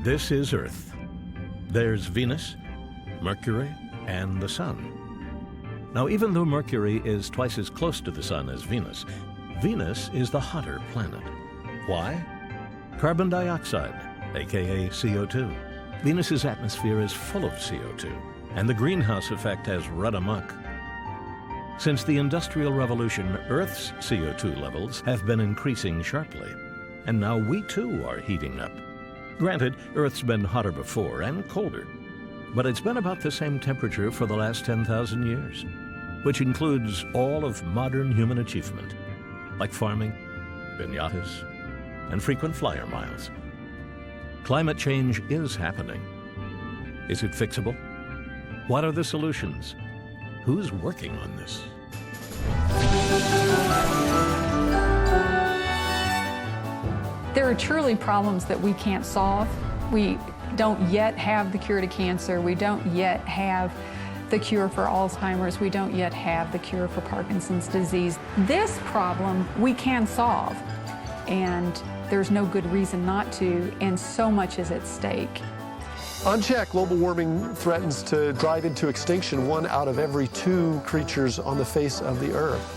This is Earth. There's Venus, Mercury, and the Sun. Now, even though Mercury is twice as close to the Sun as Venus, Venus is the hotter planet. Why? Carbon dioxide, aka CO2. Venus's atmosphere is full of CO2, and the greenhouse effect has run amok. Since the Industrial Revolution, Earth's CO2 levels have been increasing sharply, and now we too are heating up. Granted, Earth's been hotter before and colder, but it's been about the same temperature for the last 10,000 years, which includes all of modern human achievement, like farming, piñatas, and frequent flyer miles. Climate change is happening. Is it fixable? What are the solutions? Who's working on this? There are truly problems that we can't solve. We don't yet have the cure to cancer. We don't yet have the cure for Alzheimer's. We don't yet have the cure for Parkinson's disease. This problem we can solve, and there's no good reason not to, and so much is at stake. Unchecked, global warming threatens to drive into extinction 1 out of every 2 creatures on the face of the Earth.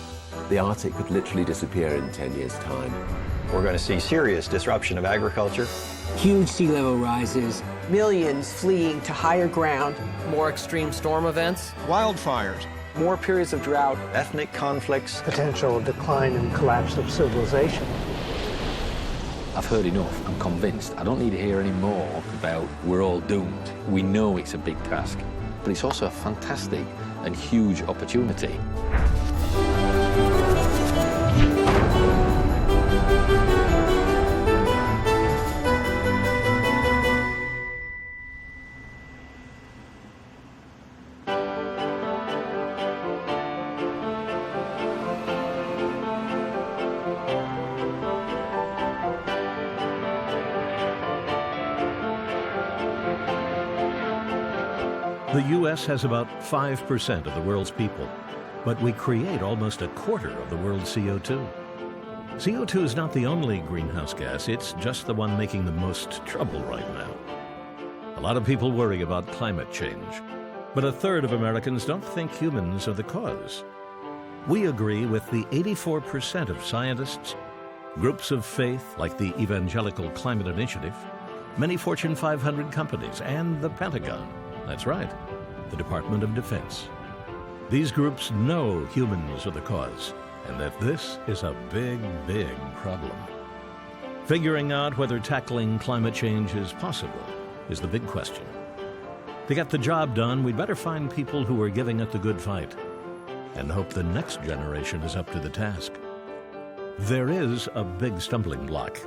The Arctic could literally disappear in 10 years' time. We're going to see serious disruption of agriculture. Huge sea level rises. Millions fleeing to higher ground. More extreme storm events. Wildfires. More periods of drought. Ethnic conflicts. Potential decline and collapse of civilization. I've heard enough. I'm convinced. I don't need to hear any more about we're all doomed. We know it's a big task, but it's also a fantastic and huge opportunity. The U.S. has about 5% of the world's people, but we create almost a quarter of the world's CO2. CO2 is not the only greenhouse gas, it's just the one making the most trouble right now. A lot of people worry about climate change, but a third of Americans don't think humans are the cause. We agree with the 84% of scientists, groups of faith like the Evangelical Climate Initiative, many Fortune 500 companies, and the Pentagon. That's right, the Department of Defense. These groups know humans are the cause, and that this is a big, big problem. Figuring out whether tackling climate change is possible is the big question. To get the job done, we'd better find people who are giving it the good fight, and hope the next generation is up to the task. There is a big stumbling block.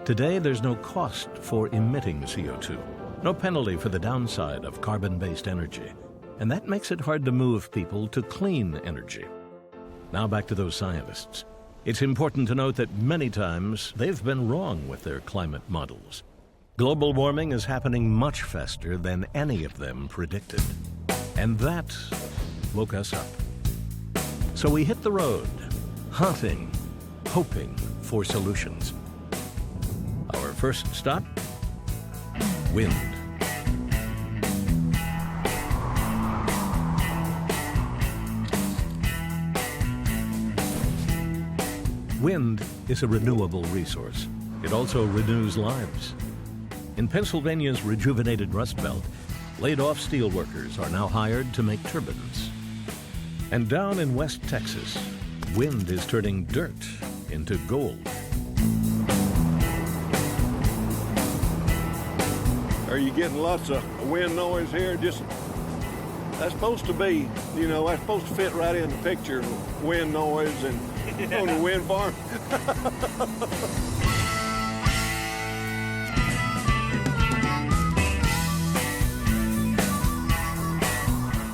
Today, there's no cost for emitting CO2. No penalty for the downside of carbon-based energy. And that makes it hard to move people to clean energy. Now back to those scientists. It's important to note that many times they've been wrong with their climate models. Global warming is happening much faster than any of them predicted. And that woke us up. So we hit the road, hunting, hoping for solutions. Our first stop? Wind. Wind is a renewable resource. It also renews lives. In Pennsylvania's rejuvenated Rust Belt, laid-off steelworkers are now hired to make turbines. And down in West Texas, wind is turning dirt into gold. Are you getting lots of wind noise here? That's supposed to be, that's supposed to fit right in the picture, wind noise and on the wind farm.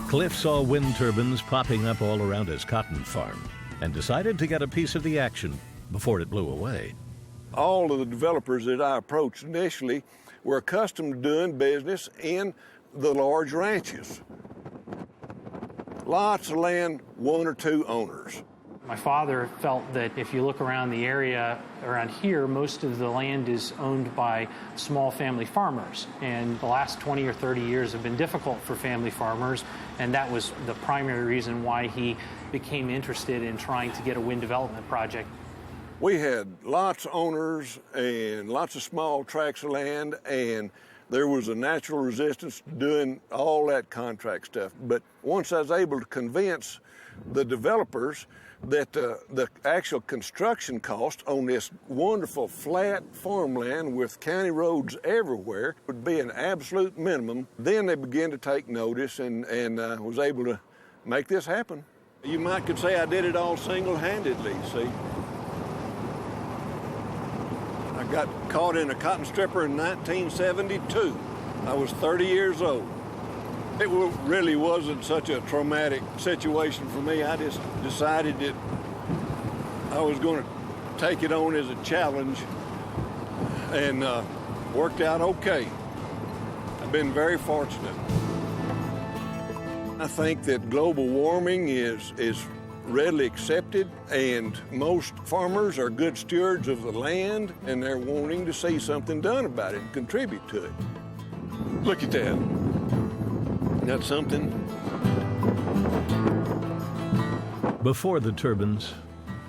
Cliff saw wind turbines popping up all around his cotton farm and decided to get a piece of the action before it blew away. All of the developers that I approached initially were accustomed to doing business in the large ranches. Lots of land, 1 or 2 owners. My father felt that if you look around the area around here, most of the land is owned by small family farmers. And the last 20 or 30 years have been difficult for family farmers. And that was the primary reason why he became interested in trying to get a wind development project. We had lots of owners and lots of small tracts of land, and there was a natural resistance to doing all that contract stuff. But once I was able to convince the developers that the actual construction cost on this wonderful flat farmland with county roads everywhere would be an absolute minimum, then they began to take notice and was able to make this happen. You might could say I did it all single-handedly, see. I got caught in a cotton stripper in 1972. I was 30 years old. It really wasn't such a traumatic situation for me. I just decided that I was going to take it on as a challenge, and worked out okay. I've been very fortunate. I think that global warming is readily accepted, and most farmers are good stewards of the land, and they're wanting to see something done about it and contribute to it. Look at that. That's something. Before the turbines,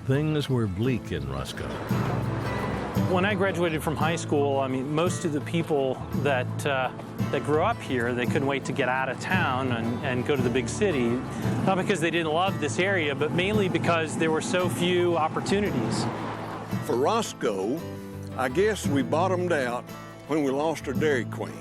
things were bleak in Roscoe. When I graduated from high school, I mean, most of the people that grew up here, they couldn't wait to get out of town and go to the big city. Not because they didn't love this area, but mainly because there were so few opportunities. For Roscoe, I guess we bottomed out when we lost our Dairy Queen.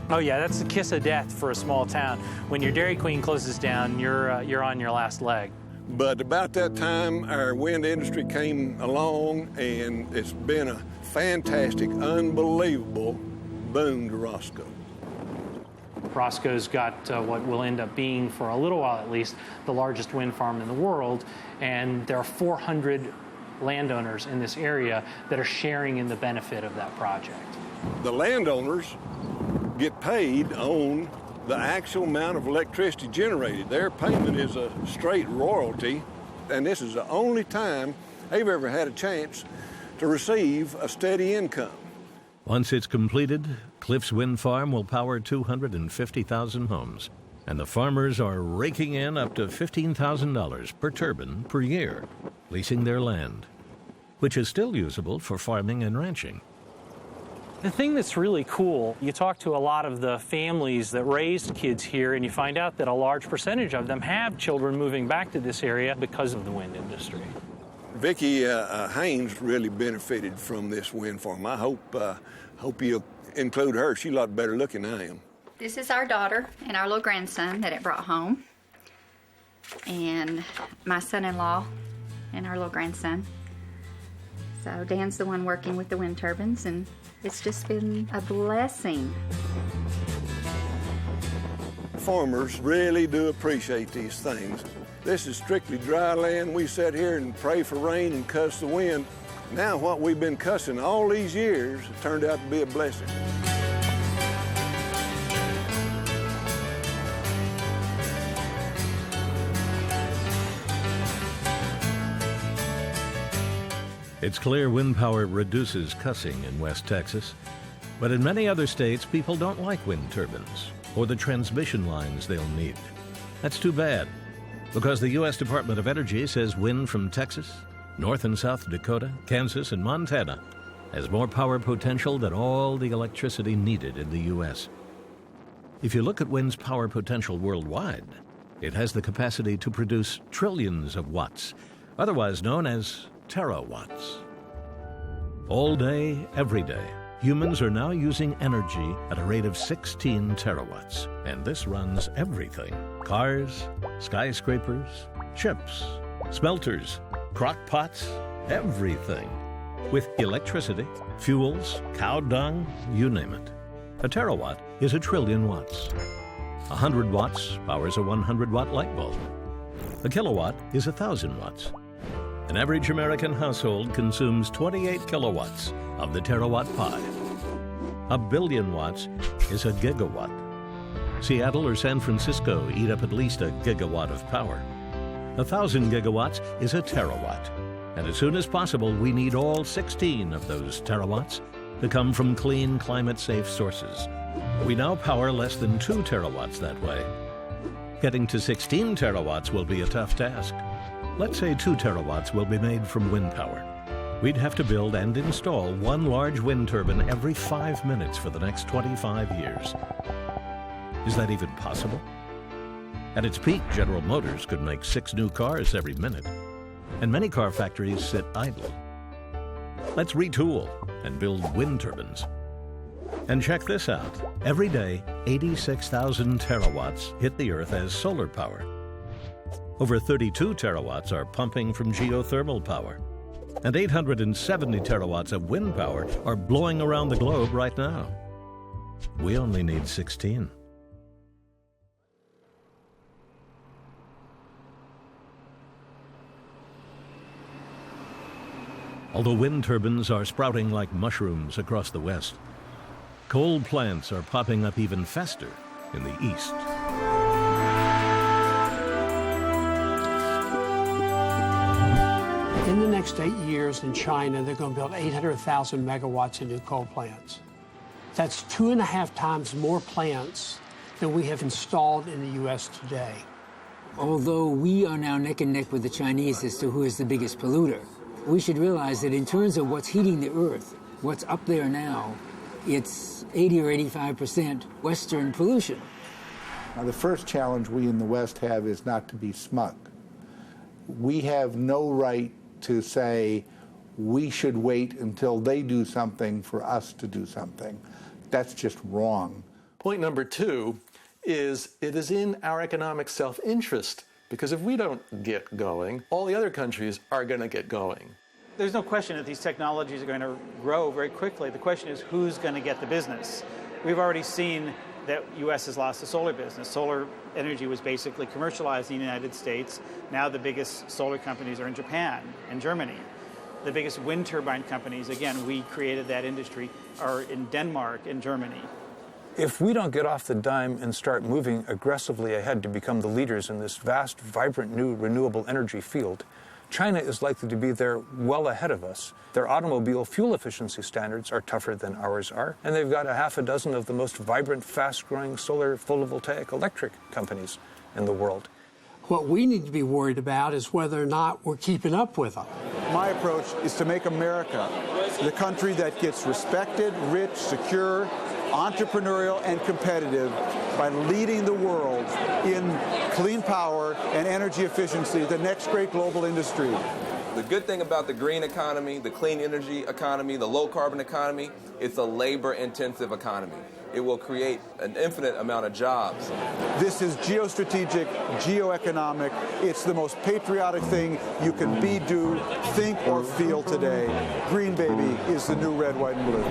Oh yeah, that's the kiss of death for a small town. When your Dairy Queen closes down, you're on your last leg. But about that time, our wind industry came along, and it's been a fantastic, unbelievable boom to Roscoe. Roscoe's got what will end up being, for a little while at least, the largest wind farm in the world, and there are 400 landowners in this area that are sharing in the benefit of that project. The landowners get paid on the actual amount of electricity generated. Their payment is a straight royalty, and this is the only time they've ever had a chance to receive a steady income. Once it's completed, Cliffs Wind Farm will power 250,000 homes, and the farmers are raking in up to $15,000 per turbine per year, leasing their land, which is still usable for farming and ranching. The thing that's really cool, you talk to a lot of the families that raised kids here, and you find out that a large percentage of them have children moving back to this area because of the wind industry. Vicki Haynes really benefited from this wind farm. I hope you'll include her. She's a lot better looking than I am. This is our daughter and our little grandson that it brought home, and my son-in-law and our little grandson. So Dan's the one working with the wind turbines, and it's just been a blessing. Farmers really do appreciate these things. This is strictly dry land. We sit here and pray for rain and cuss the wind. Now what we've been cussing all these years turned out to be a blessing. It's clear wind power reduces cussing in West Texas, but in many other states, people don't like wind turbines or the transmission lines they'll need. That's too bad, because the U.S. Department of Energy says wind from Texas, North and South Dakota, Kansas, and Montana has more power potential than all the electricity needed in the U.S. If you look at wind's power potential worldwide, it has the capacity to produce trillions of watts, otherwise known as terawatts. All day, every day, humans are now using energy at a rate of 16 terawatts, and this runs everything: cars, skyscrapers, ships, smelters, crock pots, everything. With electricity, fuels, cow dung, you name it. A terawatt is 1 trillion watts. 100 watts powers a 100-watt light bulb. A kilowatt is 1,000 watts. An average American household consumes 28 kilowatts of the terawatt pie. 1 billion watts is a gigawatt. Seattle or San Francisco eat up at least a gigawatt of power. 1,000 gigawatts is a terawatt. And as soon as possible, we need all 16 of those terawatts to come from clean, climate-safe sources. We now power less than 2 terawatts that way. Getting to 16 terawatts will be a tough task. Let's say 2 terawatts will be made from wind power. We'd have to build and install 1 large wind turbine every 5 minutes for the next 25 years. Is that even possible? At its peak, General Motors could make 6 new cars every minute, and many car factories sit idle. Let's retool and build wind turbines. And check this out. Every day, 86,000 terawatts hit the Earth as solar power. Over 32 terawatts are pumping from geothermal power. And 870 terawatts of wind power are blowing around the globe right now. We only need 16. Although wind turbines are sprouting like mushrooms across the west, coal plants are popping up even faster in the east. In the next 8 years in China, they're going to build 800,000 megawatts of new coal plants. That's 2.5 times more plants than we have installed in the U.S. today. Although we are now neck and neck with the Chinese as to who is the biggest polluter, we should realize that in terms of what's heating the Earth, what's up there now, it's 80 or 85% Western pollution. Now, the first challenge we in the West have is not to be smug. We have no right to say we should wait until they do something for us to do something. That's just wrong. Point number 2 is it is in our economic self-interest, because if we don't get going, all the other countries are going to get going. There's no question that these technologies are going to grow very quickly. The question is who's going to get the business. We've already seen that U.S. has lost the solar business. Solar energy was basically commercialized in the United States. Now the biggest solar companies are in Japan and Germany. The biggest wind turbine companies, again, we created that industry, are in Denmark and Germany. If we don't get off the dime and start moving aggressively ahead to become the leaders in this vast, vibrant, new renewable energy field, China is likely to be there well ahead of us. Their automobile fuel efficiency standards are tougher than ours are, and they've got 6 of the most vibrant, fast-growing solar photovoltaic electric companies in the world. What we need to be worried about is whether or not we're keeping up with them. My approach is to make America the country that gets respected, rich, secure, entrepreneurial, and competitive by leading the world in clean power and energy efficiency, the next great global industry. The good thing about the green economy, the clean energy economy, the low-carbon economy, it's a labor-intensive economy. It will create an infinite amount of jobs. This is geostrategic, geoeconomic. It's the most patriotic thing you can be, do, think, or feel today. Green baby is the new red, white, and blue.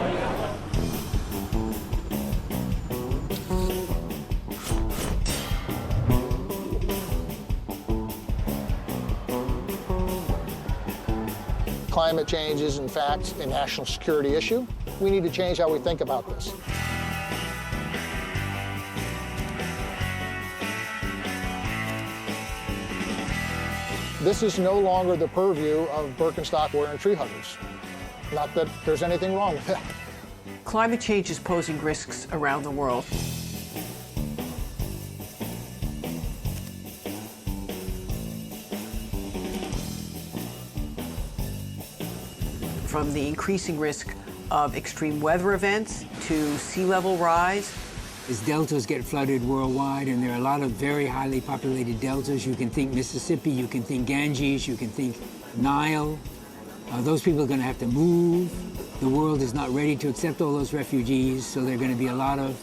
Climate change is, in fact, a national security issue. We need to change how we think about this. This is no longer the purview of Birkenstock-wearing tree huggers. Not that there's anything wrong with that. Climate change is posing risks around the world. From the increasing risk of extreme weather events to sea level rise. As deltas get flooded worldwide, and there are a lot of very highly populated deltas. You can think Mississippi, you can think Ganges, you can think Nile. Those people are going to have to move. The world is not ready to accept all those refugees, so there are going to be a lot of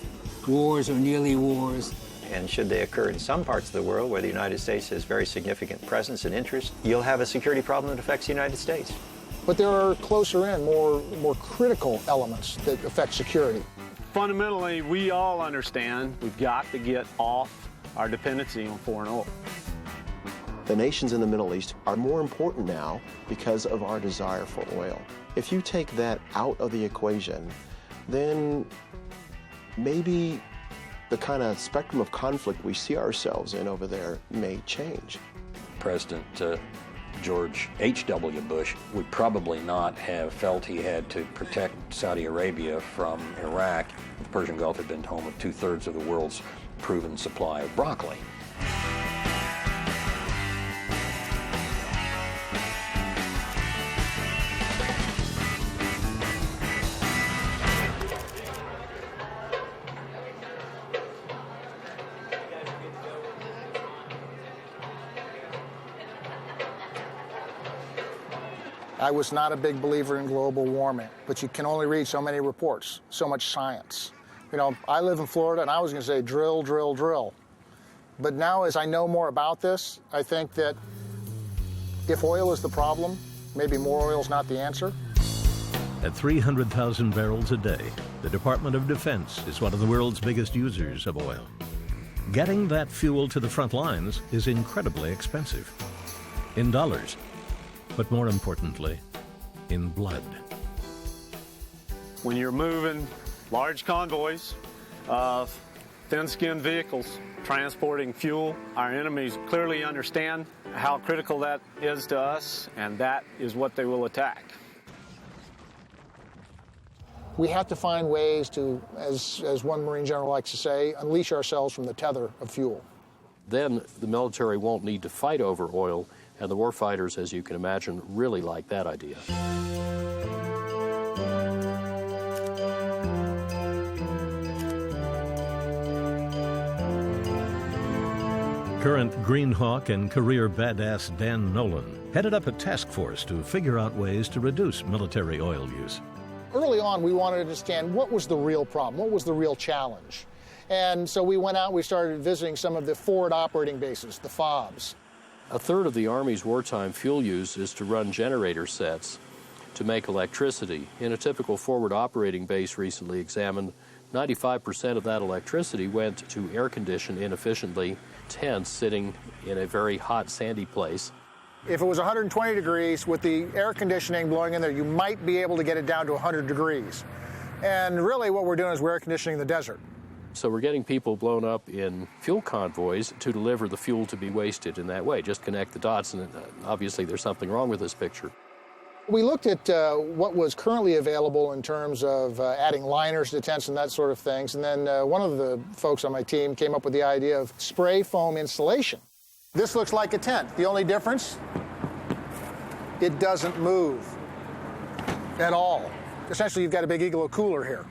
wars or nearly wars. And should they occur in some parts of the world where the United States has very significant presence and interest, you'll have a security problem that affects the United States. But there are closer in, more critical elements that affect security. Fundamentally, we all understand we've got to get off our dependency on foreign oil. The nations in the Middle East are more important now because of our desire for oil. If you take that out of the equation, then maybe the kind of spectrum of conflict we see ourselves in over there may change. President George H.W. Bush would probably not have felt he had to protect Saudi Arabia from Iraq. The Persian Gulf had been home of 2/3 of the world's proven supply of broccoli. I was not a big believer in global warming, but you can only read so many reports, so much science. You know, I live in Florida, and I was going to say drill, drill, drill. But now as I know more about this, I think that if oil is the problem, maybe more oil is not the answer. At 300,000 barrels a day, the Department of Defense is one of the world's biggest users of oil. Getting that fuel to the front lines is incredibly expensive. In dollars, but more importantly, in blood. When you're moving large convoys of thin-skinned vehicles transporting fuel, our enemies clearly understand how critical that is to us, and that is what they will attack. We have to find ways to, as one Marine general likes to say, unleash ourselves from the tether of fuel. Then the military won't need to fight over oil, and the warfighters, as you can imagine, really like that idea. Current Greenhawk and career badass Dan Nolan headed up a task force to figure out ways to reduce military oil use. Early on, we wanted to understand what was the real problem, what was the real challenge. And so we went out, we started visiting some of the forward operating bases, the FOBs. A third of the Army's wartime fuel use is to run generator sets to make electricity. In a typical forward operating base recently examined, 95% of that electricity went to air condition inefficiently tents sitting in a very hot, sandy place. If it was 120 degrees with the air conditioning blowing in there, you might be able to get it down to 100 degrees. And really what we're doing is we're air conditioning the desert. So we're getting people blown up in fuel convoys to deliver the fuel to be wasted in that way. Just connect the dots, and obviously there's something wrong with this picture. We looked at what was currently available in terms of adding liners to tents and that sort of things, and then one of the folks on my team came up with the idea of spray foam insulation. This looks like a tent. The only difference, it doesn't move at all. Essentially, you've got a big igloo cooler here.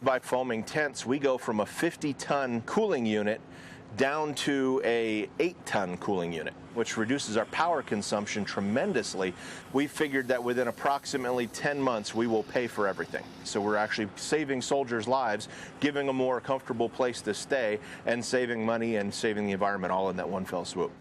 By foaming tents, we go from a 50-ton cooling unit down to a 8-ton cooling unit, which reduces our power consumption tremendously. We figured that within approximately 10 months, we will pay for everything. So we're actually saving soldiers' lives, giving them a more comfortable place to stay, and saving money and saving the environment all in that one fell swoop.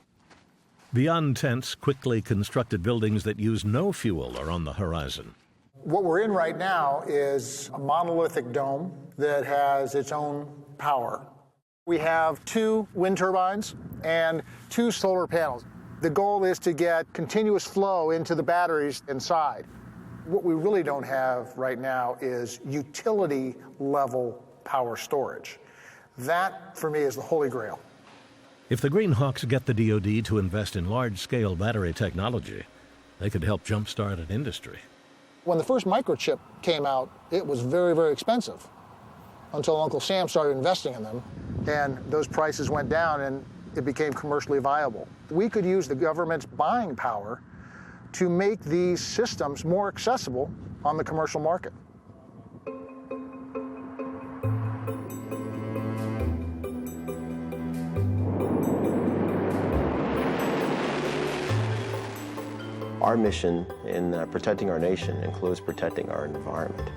Beyond tents, quickly constructed buildings that use no fuel are on the horizon. What we're in right now is a monolithic dome that has its own power. We have 2 wind turbines and 2 solar panels. The goal is to get continuous flow into the batteries inside. What we really don't have right now is utility level power storage. That, for me, is the holy grail. If the Greenhawks get the DoD to invest in large-scale battery technology, they could help jumpstart an industry. When the first microchip came out, it was very, very expensive until Uncle Sam started investing in them, and those prices went down and it became commercially viable. We could use the government's buying power to make these systems more accessible on the commercial market. Our mission in protecting our nation includes protecting our environment.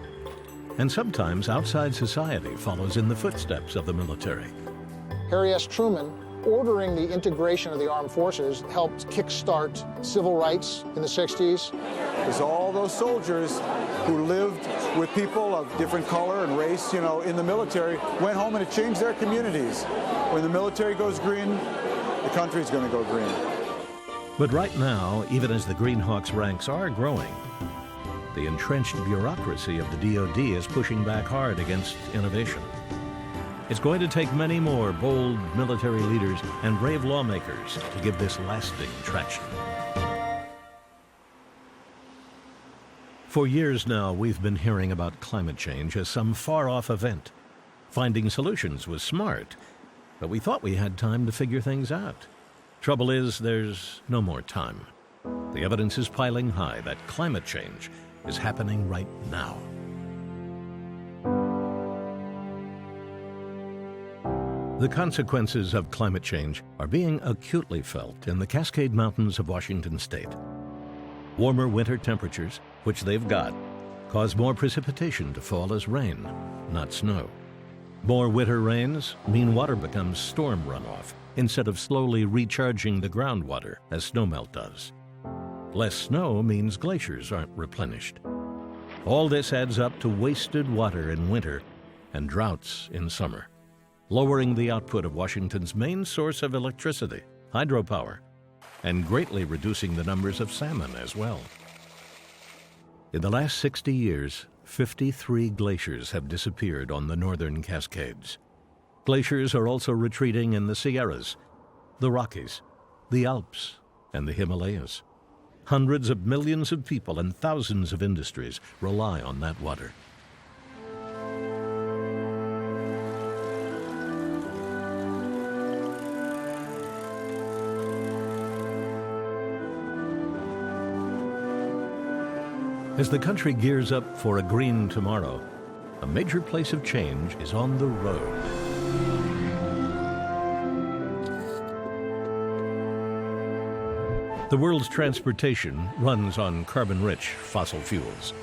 And sometimes outside society follows in the footsteps of the military. Harry S. Truman, ordering the integration of the armed forces, helped kickstart civil rights in the 60s. Because all those soldiers who lived with people of different color and race, in the military, went home and it changed their communities. When the military goes green, the country's going to go green. But right now, even as the Greenhawks' ranks are growing, the entrenched bureaucracy of the DoD is pushing back hard against innovation. It's going to take many more bold military leaders and brave lawmakers to give this lasting traction. For years now, we've been hearing about climate change as some far-off event. Finding solutions was smart, but we thought we had time to figure things out. Trouble is, there's no more time. The evidence is piling high that climate change is happening right now. The consequences of climate change are being acutely felt in the Cascade Mountains of Washington state. Warmer winter temperatures, which they've got, cause more precipitation to fall as rain, not snow. More winter rains mean water becomes storm runoff instead of slowly recharging the groundwater as snowmelt does. Less snow means glaciers aren't replenished. All this adds up to wasted water in winter and droughts in summer, lowering the output of Washington's main source of electricity, hydropower, and greatly reducing the numbers of salmon as well. In the last 60 years, 53 glaciers have disappeared on the northern Cascades. Glaciers are also retreating in the Sierras, the Rockies, the Alps, and the Himalayas. Hundreds of millions of people and thousands of industries rely on that water. As the country gears up for a green tomorrow, a major place of change is on the road. The world's transportation runs on carbon-rich fossil fuels.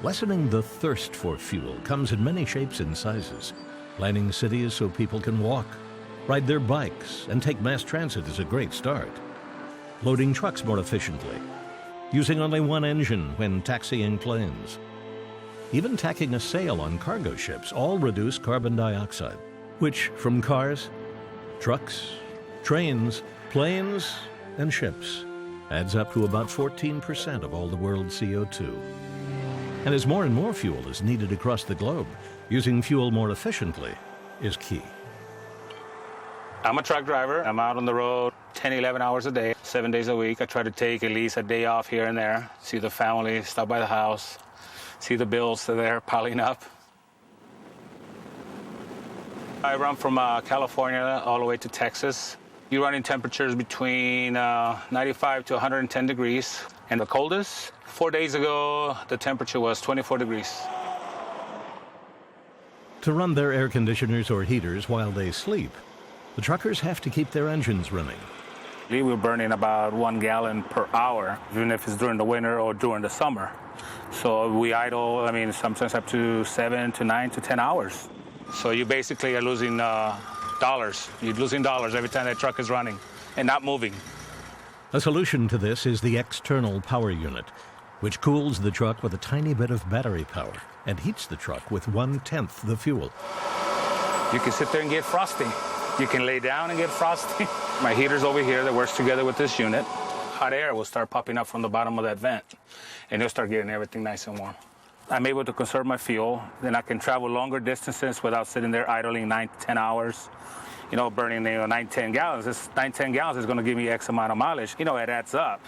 Lessening the thirst for fuel comes in many shapes and sizes. Planning cities so people can walk, ride their bikes, and take mass transit is a great start. Loading trucks more efficiently, using only one engine when taxiing planes. Even tacking a sail on cargo ships all reduce carbon dioxide, which from cars, trucks, trains, planes, and ships adds up to about 14% of all the world's CO2. And as more and more fuel is needed across the globe, using fuel more efficiently is key. I'm a truck driver. I'm out on the road 10, 11 hours a day, 7 days a week. I try to take at least a day off here and there, see the family, stop by the house, see the bills that are piling up. I run from California all the way to Texas. You're running temperatures between 95 to 110 degrees. And the coldest, 4 days ago, the temperature was 24 degrees. To run their air conditioners or heaters while they sleep, the truckers have to keep their engines running. We're burning about 1 gallon per hour, even if it's during the winter or during the summer. So we idle, sometimes up to 7 to 9 to 10 hours. So you basically are losing dollars. You're losing dollars every time that truck is running and not moving. A solution to this is the external power unit, which cools the truck with a tiny bit of battery power and heats the truck with 1/10 the fuel. You can sit there and get frosty. You can lay down and get frosty. My heater's over here that works together with this unit. Hot air will start popping up from the bottom of that vent, and you'll start getting everything nice and warm. I'm able to conserve my fuel, then I can travel longer distances without sitting there idling 9 to 10 hours, burning 9, 10 gallons. This 9, 10 gallons is going to give me X amount of mileage. It adds up.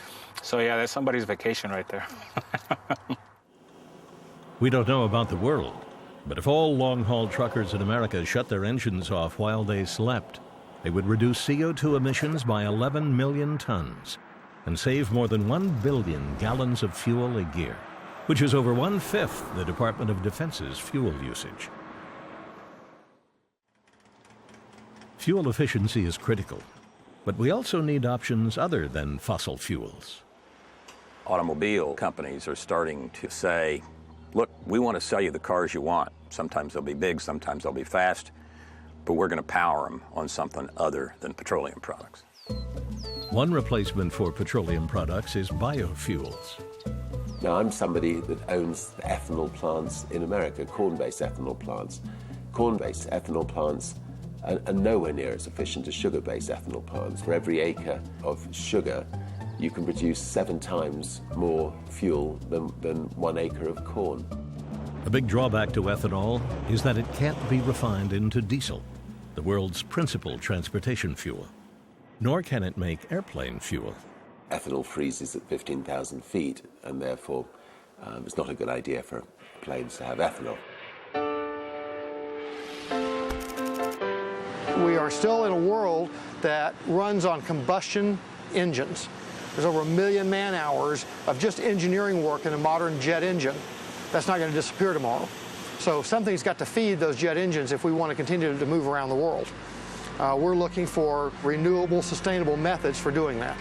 So yeah, there's somebody's vacation right there. We don't know about the world, but if all long-haul truckers in America shut their engines off while they slept, they would reduce CO2 emissions by 11 million tons and save more than 1 billion gallons of fuel a year, which is over 1/5 the Department of Defense's fuel usage. Fuel efficiency is critical, but we also need options other than fossil fuels. Automobile companies are starting to say, look, we want to sell you the cars you want. Sometimes they'll be big, sometimes they'll be fast, but we're going to power them on something other than petroleum products. One replacement for petroleum products is biofuels. Now, I'm somebody that owns ethanol plants in America, corn-based ethanol plants. Corn-based ethanol plants are nowhere near as efficient as sugar-based ethanol plants. For every acre of sugar, you can produce 7 times more fuel than 1 acre of corn. A big drawback to ethanol is that it can't be refined into diesel, the world's principal transportation fuel. Nor can it make airplane fuel. Ethanol freezes at 15,000 feet, and therefore it's not a good idea for planes to have ethanol. We are still in a world that runs on combustion engines. There's over 1 million man-hours of just engineering work in a modern jet engine. That's not going to disappear tomorrow. So something's got to feed those jet engines if we want to continue to move around the world. We're looking for renewable, sustainable methods for doing that.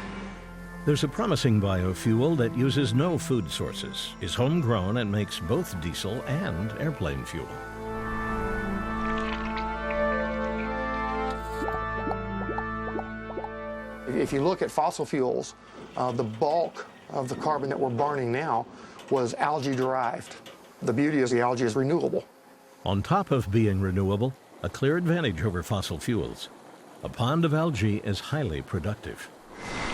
There's a promising biofuel that uses no food sources, is homegrown, and makes both diesel and airplane fuel. If you look at fossil fuels, the bulk of the carbon that we're burning now was algae-derived. The beauty is the algae is renewable. On top of being renewable, a clear advantage over fossil fuels. A pond of algae is highly productive.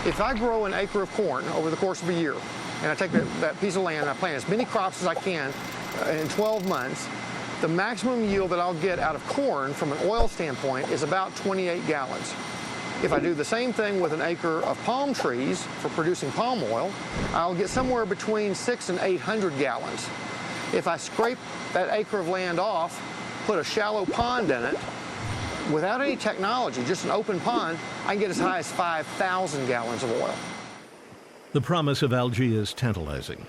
If I grow an acre of corn over the course of a year, and I take that piece of land and I plant as many crops as I can in 12 months, the maximum yield that I'll get out of corn from an oil standpoint is about 28 gallons. If I do the same thing with an acre of palm trees for producing palm oil, I'll get somewhere between 600 and 800 gallons. If I scrape that acre of land off, put a shallow pond in it, without any technology, just an open pond, I can get as high as 5,000 gallons of oil. The promise of algae is tantalizing.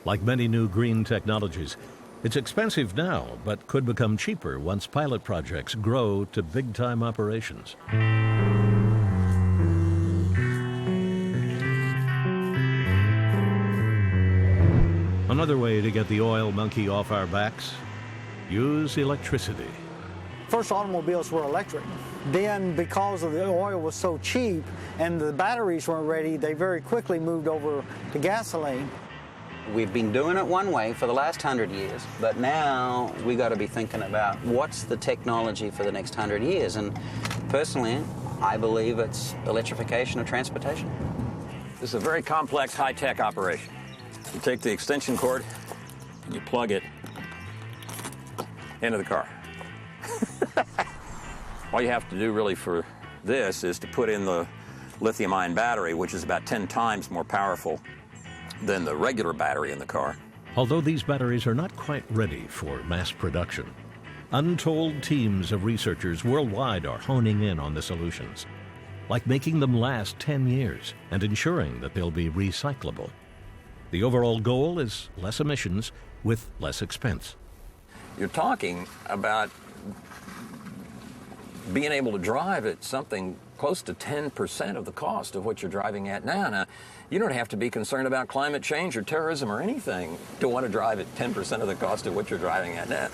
Like many new green technologies, it's expensive now, but could become cheaper once pilot projects grow to big-time operations. Another way to get the oil monkey off our backs, use electricity. First automobiles were electric. Then, because the oil was so cheap and the batteries weren't ready, they very quickly moved over to gasoline. We've been doing it one way for the last 100 years, but now we got to be thinking about what's the technology for the next 100 years. And personally, I believe it's electrification of transportation. This is a very complex, high-tech operation. You take the extension cord and you plug it into the car. All you have to do really for this is to put in the lithium-ion battery, which is about 10 times more powerful than the regular battery in the car. Although these batteries are not quite ready for mass production, untold teams of researchers worldwide are honing in on the solutions, like making them last 10 years and ensuring that they'll be recyclable. The overall goal is less emissions with less expense. You're talking about being able to drive at something close to 10% of the cost of what you're driving at now. Now, you don't have to be concerned about climate change or terrorism or anything to want to drive at 10% of the cost of what you're driving at now.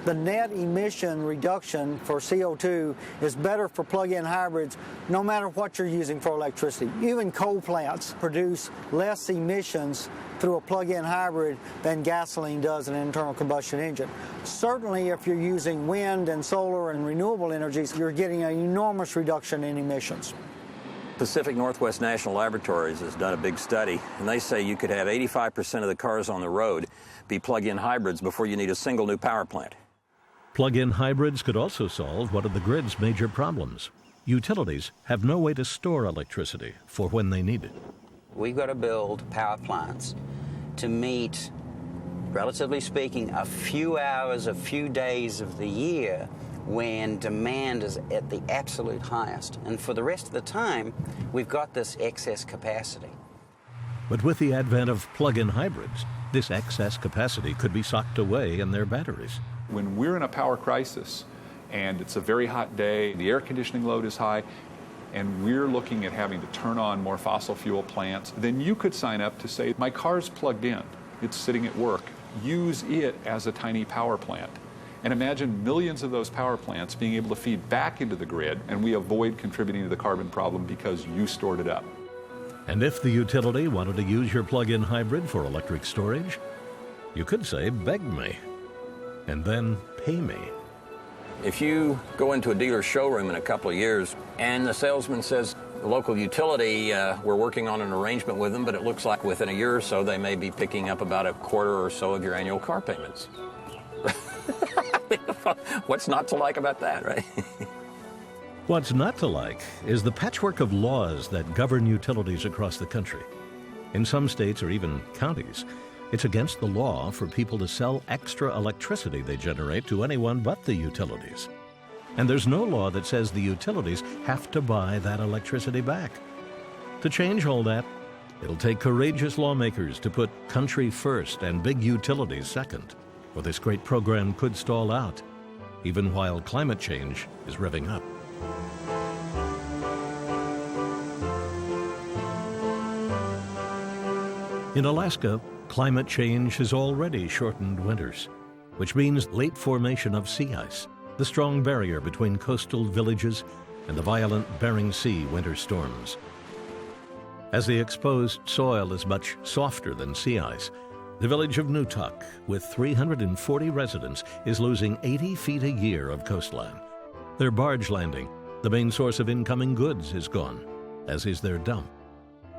The net emission reduction for CO2 is better for plug-in hybrids no matter what you're using for electricity. Even coal plants produce less emissions through a plug-in hybrid than gasoline does in an internal combustion engine. Certainly if you're using wind and solar and renewable energies, you're getting an enormous reduction in emissions. Pacific Northwest National Laboratories has done a big study, and they say you could have 85% of the cars on the road be plug-in hybrids before you need a single new power plant. Plug-in hybrids could also solve one of the grid's major problems. Utilities have no way to store electricity for when they need it. We've got to build power plants to meet, relatively speaking, a few hours, a few days of the year when demand is at the absolute highest. And for the rest of the time, we've got this excess capacity. But with the advent of plug-in hybrids, this excess capacity could be socked away in their batteries. When we're in a power crisis and it's a very hot day, the air conditioning load is high, and we're looking at having to turn on more fossil fuel plants, then you could sign up to say, my car's plugged in, it's sitting at work, use it as a tiny power plant. And imagine millions of those power plants being able to feed back into the grid, and we avoid contributing to the carbon problem because you stored it up. And if the utility wanted to use your plug-in hybrid for electric storage, you could say, beg me, and then pay me. If you go into a dealer's showroom in a couple of years and the salesman says, the local utility, we're working on an arrangement with them, but it looks like within a year or so they may be picking up about a quarter or so of your annual car payments. What's not to like about that, right? What's not to like is the patchwork of laws that govern utilities across the country. In some states or even counties, it's against the law for people to sell extra electricity they generate to anyone but the utilities. And there's no law that says the utilities have to buy that electricity back. To change all that, it'll take courageous lawmakers to put country first and big utilities second, or this great program could stall out, even while climate change is revving up. In Alaska, climate change has already shortened winters, which means late formation of sea ice, the strong barrier between coastal villages and the violent Bering Sea winter storms. As the exposed soil is much softer than sea ice, the village of Nutuk, with 340 residents, is losing 80 feet a year of coastline. Their barge landing, the main source of incoming goods, is gone, as is their dump.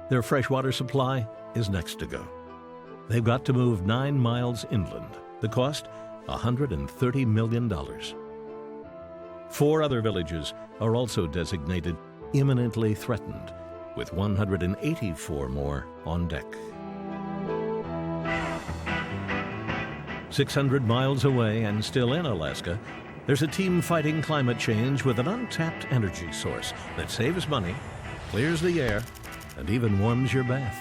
Their freshwater supply is next to go. They've got to move 9 miles inland. The cost, $130 million. 4 other villages are also designated imminently threatened, with 184 more on deck. 600 miles away and still in Alaska, there's a team fighting climate change with an untapped energy source that saves money, clears the air, and even warms your bath.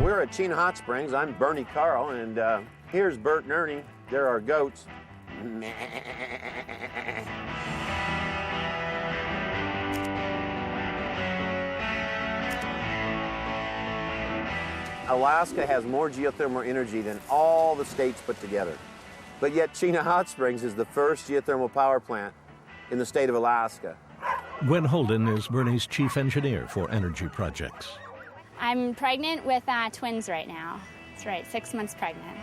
We're at Chena Hot Springs. I'm Bernie Carl, and here's Bert and Ernie. They're our goats. Alaska has more geothermal energy than all the states put together. But yet Chena Hot Springs is the first geothermal power plant in the state of Alaska. Gwen Holden is Bernie's chief engineer for energy projects. I'm pregnant with twins right now. That's right, 6 months pregnant.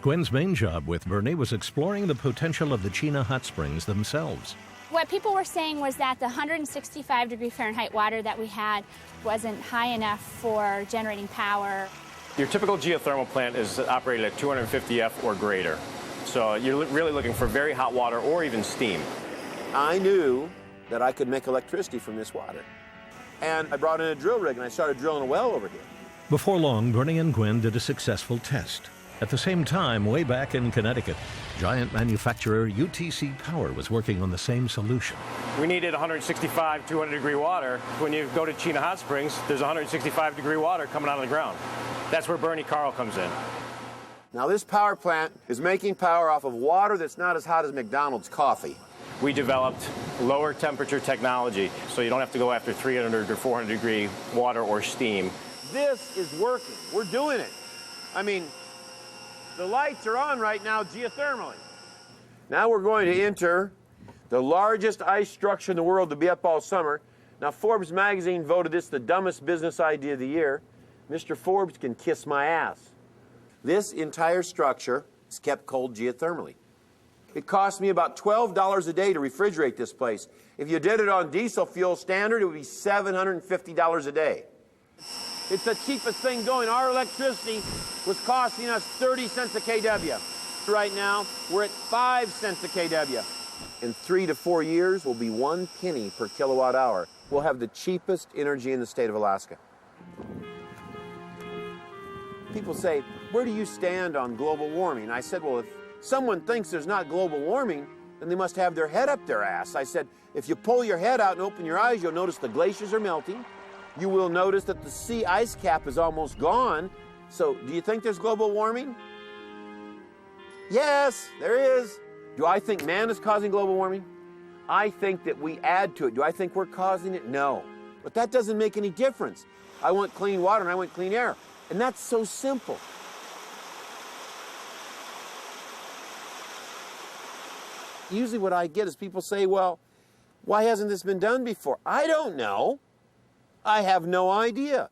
Gwen's main job with Bernie was exploring the potential of the Chena Hot Springs themselves. What people were saying was that the 165 degree Fahrenheit water that we had wasn't high enough for generating power. Your typical geothermal plant is operated at 250 F or greater. So you're really looking for very hot water or even steam. I knew that I could make electricity from this water. And I brought in a drill rig and I started drilling a well over here. Before long, Bernie and Gwen did a successful test. At the same time, way back in Connecticut, giant manufacturer UTC Power was working on the same solution. We needed 165, 200 degree water. When you go to Chena Hot Springs, there's 165 degree water coming out of the ground. That's where Bernie Carl comes in. Now this power plant is making power off of water that's not as hot as McDonald's coffee. We developed lower temperature technology, so you don't have to go after 300 or 400 degree water or steam. This is working. We're doing it. I mean, the lights are on right now geothermally. Now we're going to enter the largest ice structure in the world to be up all summer. Now Forbes magazine voted this the dumbest business idea of the year. Mr. Forbes can kiss my ass. This entire structure is kept cold geothermally. It cost me about $12 a day to refrigerate this place. If you did it on diesel fuel standard, it would be $750 a day. It's the cheapest thing going. Our electricity was costing us 30 cents a kW. Right now, we're at 5 cents a kW. In 3 to 4 years, we'll be 1 penny per kilowatt hour. We'll have the cheapest energy in the state of Alaska. People say, where do you stand on global warming? I said, well, if someone thinks there's not global warming, then they must have their head up their ass. I said, if you pull your head out and open your eyes, you'll notice the glaciers are melting. You will notice that the sea ice cap is almost gone. So do you think there's global warming? Yes, there is. Do I think man is causing global warming? I think that we add to it. Do I think we're causing it? No. But that doesn't make any difference. I want clean water and I want clean air. And that's so simple. Usually what I get is people say, well, why hasn't this been done before? I don't know. I have no idea.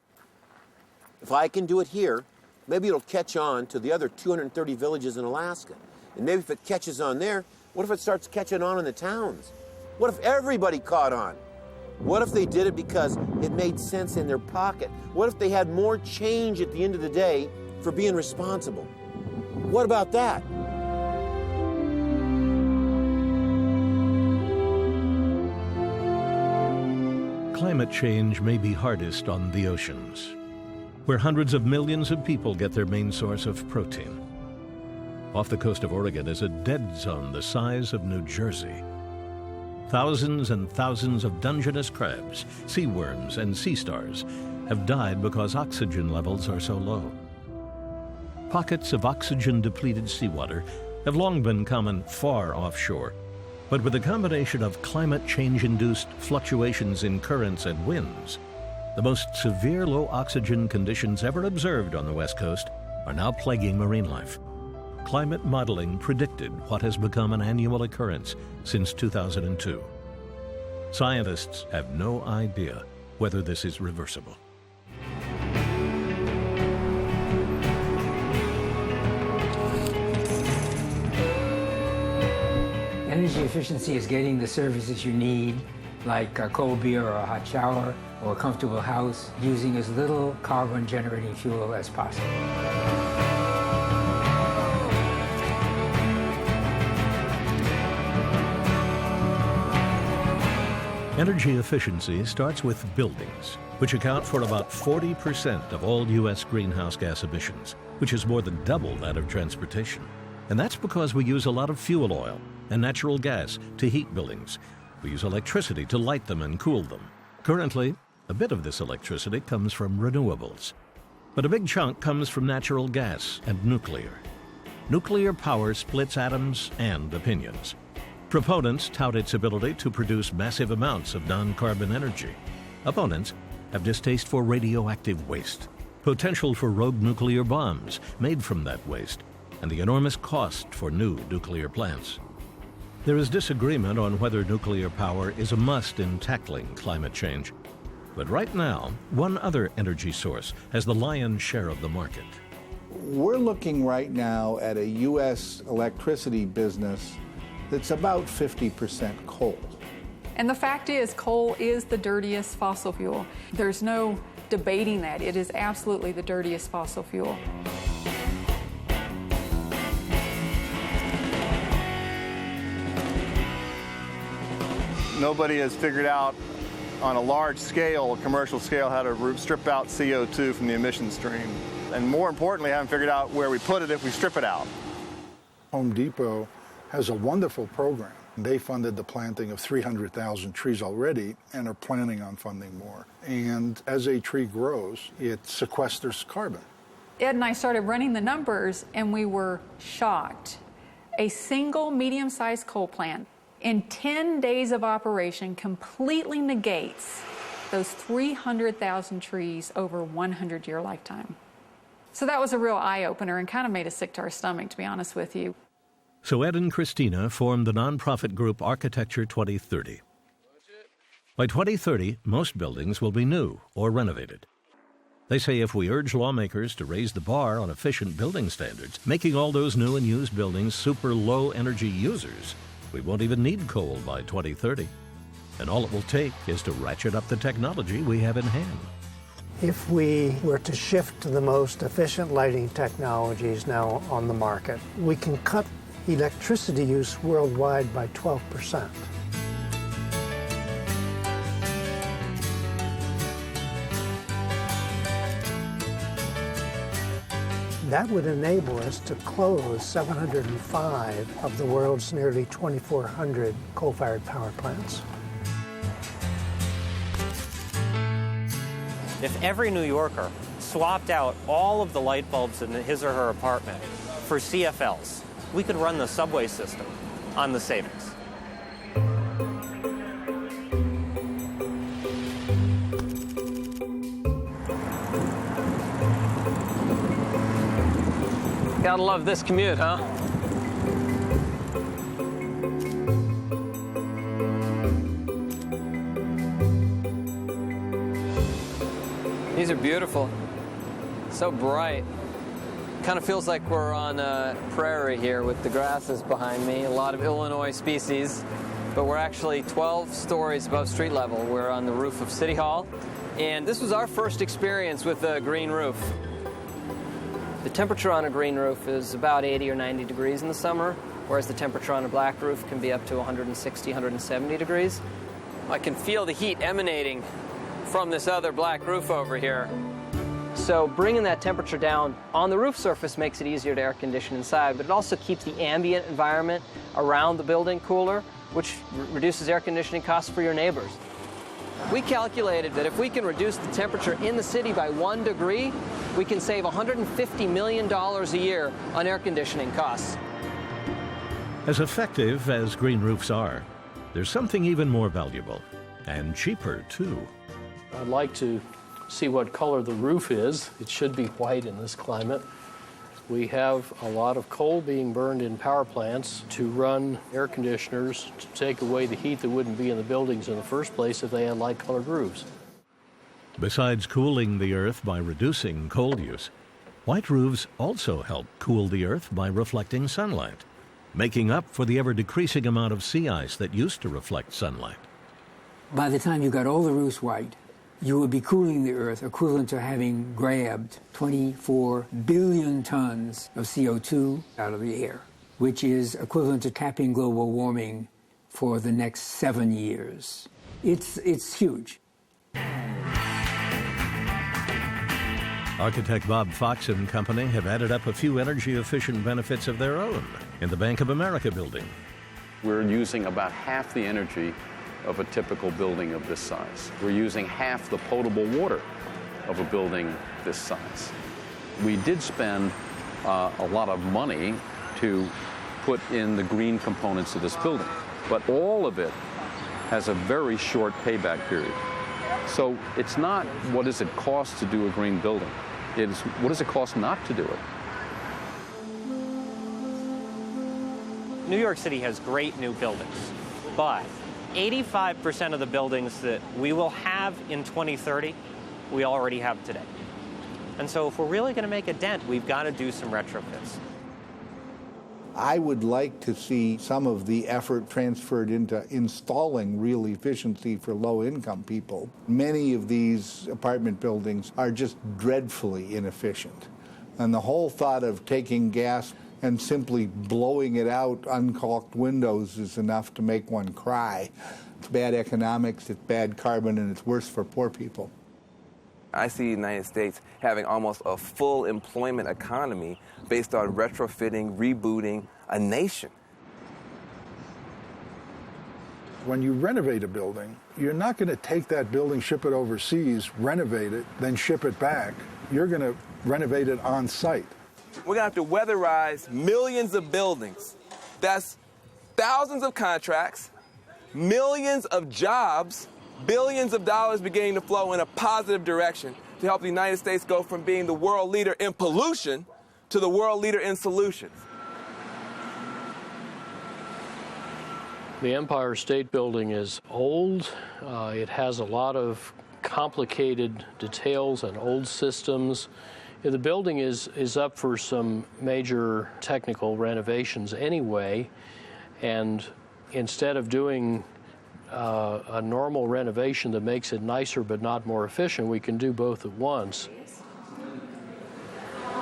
If I can do it here, maybe it'll catch on to the other 230 villages in Alaska. And maybe if it catches on there, what if it starts catching on in the towns? What if everybody caught on? What if they did it because it made sense in their pocket? What if they had more change at the end of the day for being responsible? What about that? Climate change may be hardest on the oceans, where hundreds of millions of people get their main source of protein. Off the coast of Oregon is a dead zone the size of New Jersey. Thousands and thousands of Dungeness crabs, sea worms, and sea stars have died because oxygen levels are so low. Pockets of oxygen-depleted seawater have long been common far offshore, but with a combination of climate change-induced fluctuations in currents and winds, the most severe low oxygen conditions ever observed on the West Coast are now plaguing marine life. Climate modeling predicted what has become an annual occurrence since 2002. Scientists have no idea whether this is reversible. Energy efficiency is getting the services you need, like a cold beer or a hot shower or a comfortable house, using as little carbon-generating fuel as possible. Energy efficiency starts with buildings, which account for about 40% of all U.S. greenhouse gas emissions, which is more than double that of transportation. And that's because we use a lot of fuel oil and natural gas to heat buildings. We use electricity to light them and cool them. Currently, a bit of this electricity comes from renewables, but a big chunk comes from natural gas and nuclear. Nuclear power splits atoms and opinions. Proponents tout its ability to produce massive amounts of non-carbon energy. Opponents have distaste for radioactive waste, potential for rogue nuclear bombs made from that waste, and the enormous cost for new nuclear plants. There is disagreement on whether nuclear power is a must in tackling climate change. But right now, one other energy source has the lion's share of the market. We're looking right now at a U.S. electricity business that's about 50% coal. And the fact is, coal is the dirtiest fossil fuel. There's no debating that. It is absolutely the dirtiest fossil fuel. Nobody has figured out on a large scale, a commercial scale, how to strip out CO2 from the emission stream. And more importantly, haven't figured out where we put it if we strip it out. Home Depot has a wonderful program. They funded the planting of 300,000 trees already and are planning on funding more. And as a tree grows, it sequesters carbon. Ed and I started running the numbers, and we were shocked. A single medium-sized coal plant in 10 days of operation completely negates those 300,000 trees over a 100-year lifetime. So that was a real eye-opener and kind of made us sick to our stomach, to be honest with you. So Ed and Christina formed the nonprofit group Architecture 2030. By 2030, most buildings will be new or renovated. They say if we urge lawmakers to raise the bar on efficient building standards, making all those new and used buildings super low energy users, we won't even need coal by 2030. And all it will take is to ratchet up the technology we have in hand. If we were to shift to the most efficient lighting technologies now on the market, we can cut electricity use worldwide by 12%. That would enable us to close 705 of the world's nearly 2,400 coal-fired power plants. If every New Yorker swapped out all of the light bulbs in his or her apartment for CFLs, we could run the subway system on the savings. Gotta love this commute, huh? These are beautiful. So bright. Kind of feels like we're on a prairie here with the grasses behind me, a lot of Illinois species. but we're actually 12 stories above street level. We're on the roof of City Hall, and this was our first experience with a green roof. The temperature on a green roof is about 80 or 90 degrees in the summer, whereas the temperature on a black roof can be up to 160, 170 degrees. I can feel the heat emanating from this other black roof over here. So bringing that temperature down on the roof surface makes it easier to air condition inside, but it also keeps the ambient environment around the building cooler, which reduces air conditioning costs for your neighbors. We calculated that if we can reduce the temperature in the city by 1 degree, we can save $150 million a year on air conditioning costs. As effective as green roofs are, there's something even more valuable and cheaper too. I'd like to see what color the roof is. It should be white in this climate. We have a lot of coal being burned in power plants to run air conditioners to take away the heat that wouldn't be in the buildings in the first place if they had light-colored roofs. Besides cooling the earth by reducing coal use, white roofs also help cool the earth by reflecting sunlight, making up for the ever-decreasing amount of sea ice that used to reflect sunlight. By the time you got all the roofs white, you would be cooling the earth equivalent to having grabbed 24 billion tons of CO2 out of the air, which is equivalent to capping global warming for the next 7 years. It's huge. Architect Bob Fox and company have added up a few energy-efficient benefits of their own in the Bank of America building. We're using about half the energy of a typical building of this size. We're using half the potable water of a building this size. We did spend a lot of money to put in the green components of this building, but all of it has a very short payback period. So it's not what does it cost to do a green building, it's what does it cost not to do it. New York City has great new buildings, but 85% of the buildings that we will have in 2030, we already have today. And so if we're really going to make a dent, we've got to do some retrofits. I would like to see some of the effort transferred into installing real efficiency for low-income people. Many of these apartment buildings are just dreadfully inefficient. And the whole thought of taking gas and simply blowing it out, uncaulked windows, is enough to make one cry. It's bad economics, it's bad carbon, and it's worse for poor people. I see the United States having almost a full employment economy based on retrofitting, rebooting a nation. When you renovate a building, you're not going to take that building, ship it overseas, renovate it, then ship it back. You're going to renovate it on site. We're going to have to weatherize millions of buildings. That's thousands of contracts, millions of jobs, billions of dollars beginning to flow in a positive direction to help the United States go from being the world leader in pollution to the world leader in solutions. The Empire State Building is old. It has a lot of complicated details and old systems. The building is up for some major technical renovations anyway, and instead of doing a normal renovation that makes it nicer but not more efficient, we can do both at once.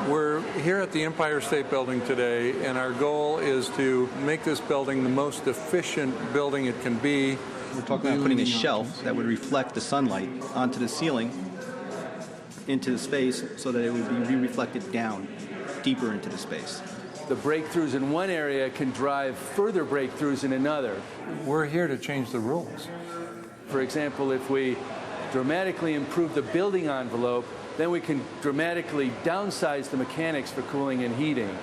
We're here at the Empire State Building today, and our goal is to make this building the most efficient building it can be. We're talking about putting a shelf that would reflect the sunlight onto the ceiling, into the space, so that it would be re-reflected down, deeper into the space. The breakthroughs in one area can drive further breakthroughs in another. We're here to change the rules. For example, if we dramatically improve the building envelope, then we can dramatically downsize the mechanics for cooling and heating.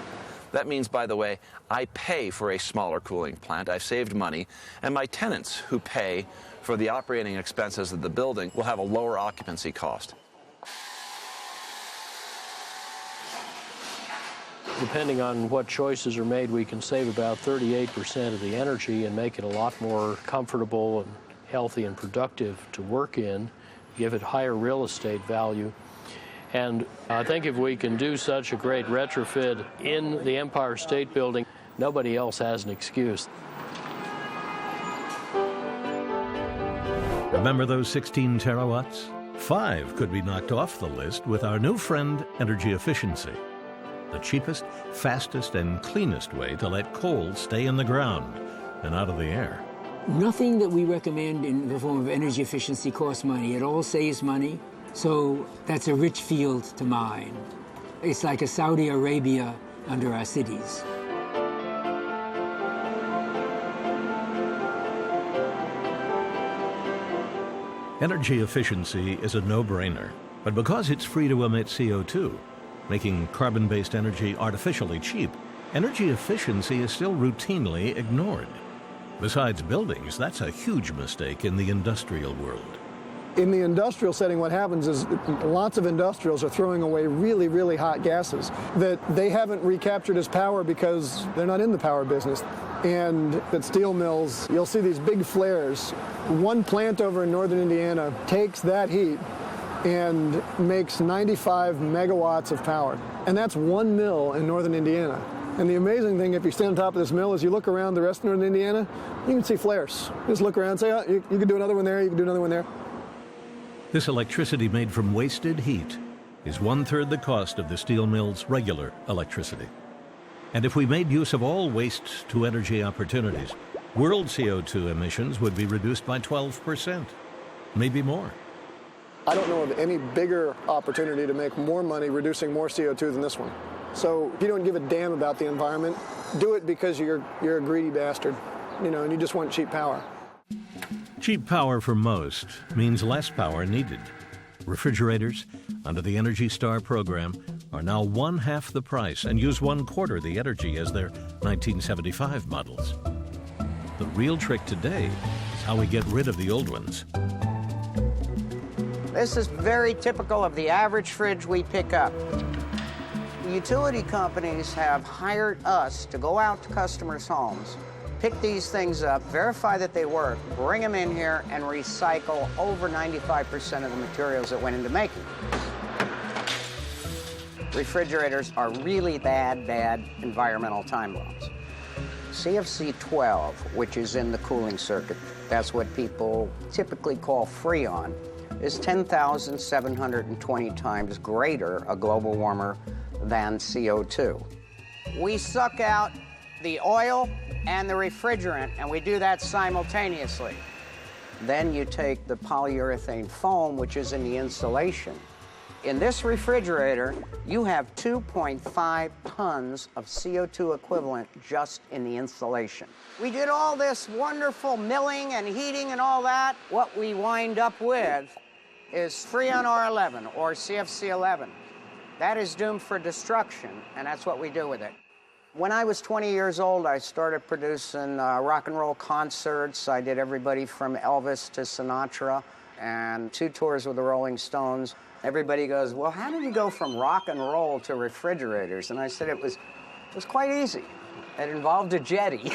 That means, by the way, I pay for a smaller cooling plant. I've saved money, and my tenants who pay for the operating expenses of the building will have a lower occupancy cost. Depending on what choices are made, we can save about 38% of the energy and make it a lot more comfortable and healthy and productive to work in, give it higher real estate value. And I think if we can do such a great retrofit in the Empire State Building, nobody else has an excuse. Remember those 16 terawatts? 5 could be knocked off the list with our new friend, energy efficiency. The cheapest, fastest, and cleanest way to let coal stay in the ground and out of the air. Nothing that we recommend in the form of energy efficiency costs money. It all saves money, so that's a rich field to mine. It's like a Saudi Arabia under our cities. Energy efficiency is a no-brainer, but because it's free to emit CO2, making carbon-based energy artificially cheap, energy efficiency is still routinely ignored. Besides buildings, that's a huge mistake in the industrial world. In the industrial setting, what happens is lots of industrials are throwing away really, really hot gases that they haven't recaptured as power because they're not in the power business. And at steel mills, you'll see these big flares. One plant over in northern Indiana takes that heat and makes 95 megawatts of power. And that's one mill in northern Indiana. And the amazing thing, if you stand on top of this mill, is you look around the rest of northern Indiana, you can see flares. Just look around and say, oh, you can do another one there, you can do another one there. This electricity made from wasted heat is 1/3 the cost of the steel mill's regular electricity. And if we made use of all waste-to-energy opportunities, world CO2 emissions would be reduced by 12%, maybe more. I don't know of any bigger opportunity to make more money reducing more CO2 than this one. So if you don't give a damn about the environment, do it because you're a greedy bastard, and you just want cheap power. Cheap power for most means less power needed. Refrigerators, under the Energy Star program, are now 1/2 the price and use 1/4 the energy as their 1975 models. The real trick today is how we get rid of the old ones. This is very typical of the average fridge we pick up. Utility companies have hired us to go out to customers' homes, pick these things up, verify that they work, bring them in here, and recycle over 95% of the materials that went into making. Refrigerators are really bad environmental time bombs. CFC 12, which is in the cooling circuit, that's what people typically call Freon, is 10,720 times greater a global warmer than CO2. We suck out the oil and the refrigerant, and we do that simultaneously. Then you take the polyurethane foam, which is in the insulation. In this refrigerator, you have 2.5 tons of CO2 equivalent just in the insulation. We did all this wonderful milling and heating and all that. What we wind up with is Freon R11 or CFC 11. That is doomed for destruction, and that's what we do with it. When I was 20 years old, I started producing rock and roll concerts. I did everybody from Elvis to Sinatra and 2 tours with the Rolling Stones. Everybody goes, well, how did you go from rock and roll to refrigerators? And I said it was quite easy. It involved a jetty.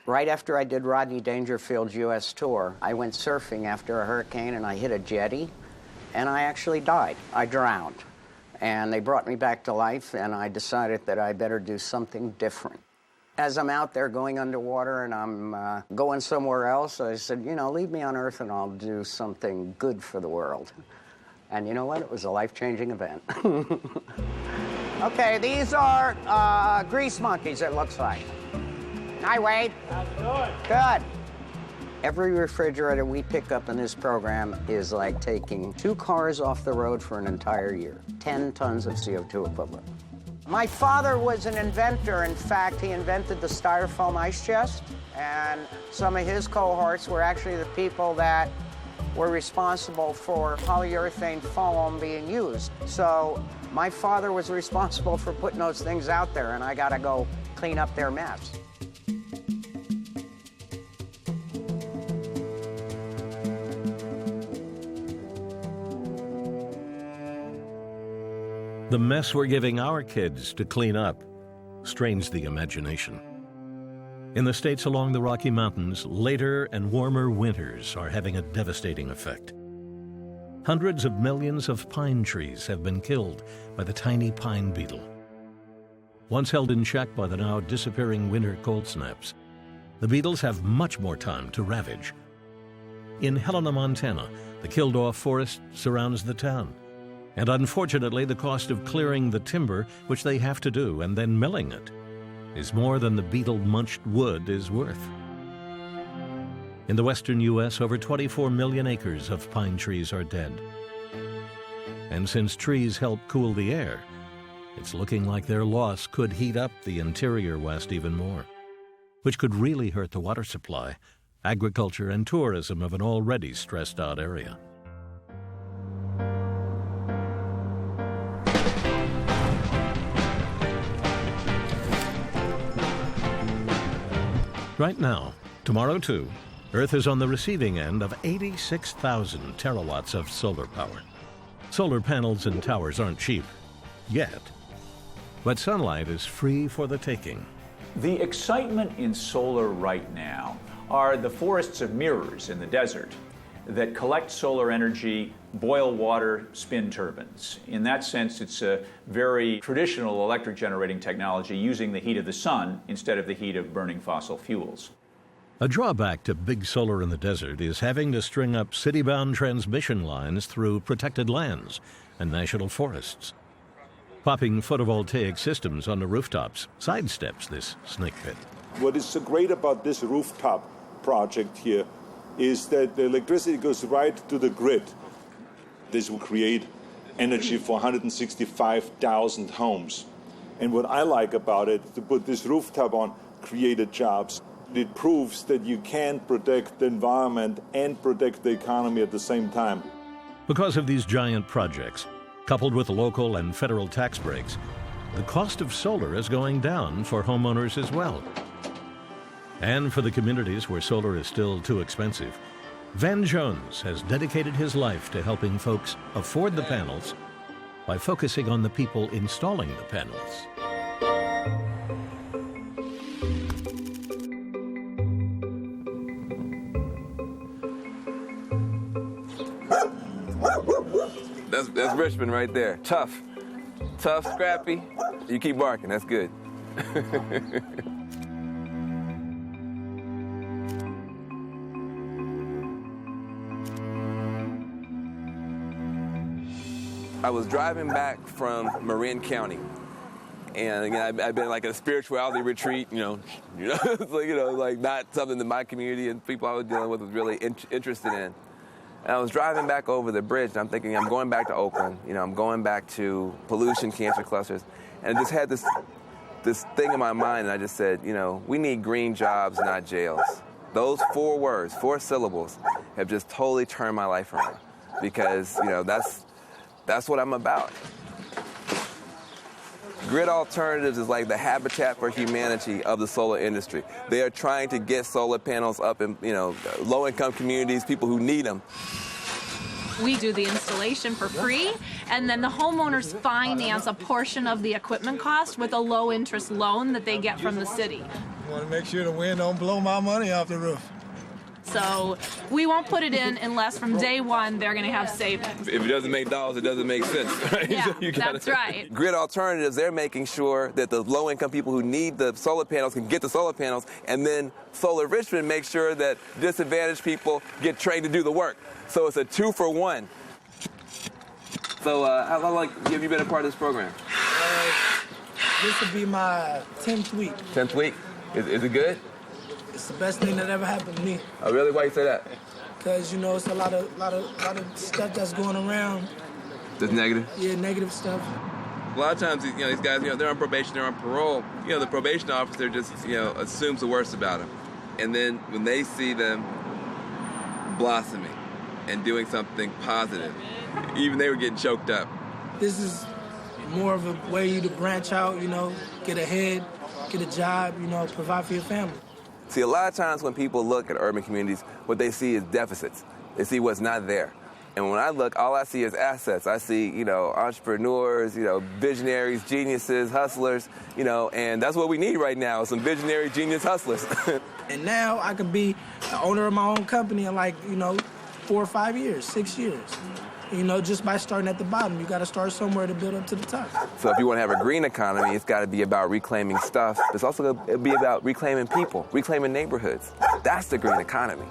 Right after I did Rodney Dangerfield's U.S. tour, I went surfing after a hurricane and I hit a jetty and I actually died. I drowned. And they brought me back to life and I decided that I better do something different. As I'm out there going underwater and I'm going somewhere else, I said, leave me on Earth and I'll do something good for the world. And you know what? It was a life-changing event. Okay, these are grease monkeys, it looks like. Hi, Wade. How's it going? Good. Every refrigerator we pick up in this program is like taking 2 cars off the road for an entire year. 10 tons of CO2 equivalent. My father was an inventor. In fact, he invented the styrofoam ice chest, and some of his cohorts were actually the people that were responsible for polyurethane foam being used. So my father was responsible for putting those things out there, and I got to go clean up their mess. The mess we're giving our kids to clean up strains the imagination. In the states along the Rocky Mountains, later and warmer winters are having a devastating effect. Hundreds of millions of pine trees have been killed by the tiny pine beetle. Once held in check by the now disappearing winter cold snaps, the beetles have much more time to ravage. In Helena, Montana, the killed-off forest surrounds the town. And unfortunately, the cost of clearing the timber, which they have to do, and then milling it, is more than the beetle-munched wood is worth. In the western U.S., over 24 million acres of pine trees are dead. And since trees help cool the air, it's looking like their loss could heat up the interior West even more, which could really hurt the water supply, agriculture, and tourism of an already stressed-out area. Right now, tomorrow too, Earth is on the receiving end of 86,000 terawatts of solar power. Solar panels and towers aren't cheap, yet. But sunlight is free for the taking. The excitement in solar right now are the forests of mirrors in the desert that collect solar energy, boil water, spin turbines. In that sense, it's a very traditional electric generating technology using the heat of the sun instead of the heat of burning fossil fuels. A drawback to big solar in the desert is having to string up city-bound transmission lines through protected lands and national forests. Popping photovoltaic systems on the rooftops sidesteps this snake pit. What is so great about this rooftop project here is that the electricity goes right to the grid. This will create energy for 165,000 homes. And what I like about it, to put this rooftop on, created jobs. It proves that you can protect the environment and protect the economy at the same time. Because of these giant projects, coupled with local and federal tax breaks, the cost of solar is going down for homeowners as well. And for the communities where solar is still too expensive, Van Jones has dedicated his life to helping folks afford the panels by focusing on the people installing the panels. That's Richmond right there. Tough, scrappy. You keep barking, that's good. I was driving back from Marin County, and again, I've been like at a spirituality retreat, like not something that my community and people I was dealing with was really interested in. And I was driving back over the bridge, and I'm thinking, I'm going back to Oakland, I'm going back to pollution, cancer clusters, and I just had this thing in my mind, and I just said, we need green jobs, not jails. Those 4 words, 4 syllables, have just totally turned my life around, because that's what I'm about. Grid Alternatives is like the Habitat for Humanity of the solar industry. They are trying to get solar panels up in, low-income communities, people who need them. We do the installation for free, and then the homeowners finance a portion of the equipment cost with a low-interest loan that they get from the city. I want to make sure the wind don't blow my money off the roof. So we won't put it in unless from day one they're going to have savings. If it doesn't make dollars, it doesn't make sense, right? Yeah, that's right. Grid Alternatives, they're making sure that the low-income people who need the solar panels can get the solar panels, and then Solar Richmond makes sure that disadvantaged people get trained to do the work. So it's a 2-for-1. So how long have you been a part of this program? This will be my 10th week. 10th week? Is it good? It's the best thing that ever happened to me. Oh, really? Why you say that? Because, it's a lot of stuff that's going around. That's negative? Yeah, negative stuff. A lot of times, these guys, they're on probation, they're on parole. The probation officer just, assumes the worst about them. And then when they see them blossoming and doing something positive, even they were getting choked up. This is more of a way to branch out, get ahead, get a job, provide for your family. See, a lot of times when people look at urban communities, what they see is deficits. They see what's not there. And when I look, all I see is assets. I see, entrepreneurs, visionaries, geniuses, hustlers, and that's what we need right now, some visionary, genius hustlers. And now I could be the owner of my own company in 4 or 5 years, 6 years. Just by starting at the bottom. You got to start somewhere to build up to the top. So if you want to have a green economy, it's got to be about reclaiming stuff. It's also going to be about reclaiming people, reclaiming neighborhoods. That's the green economy.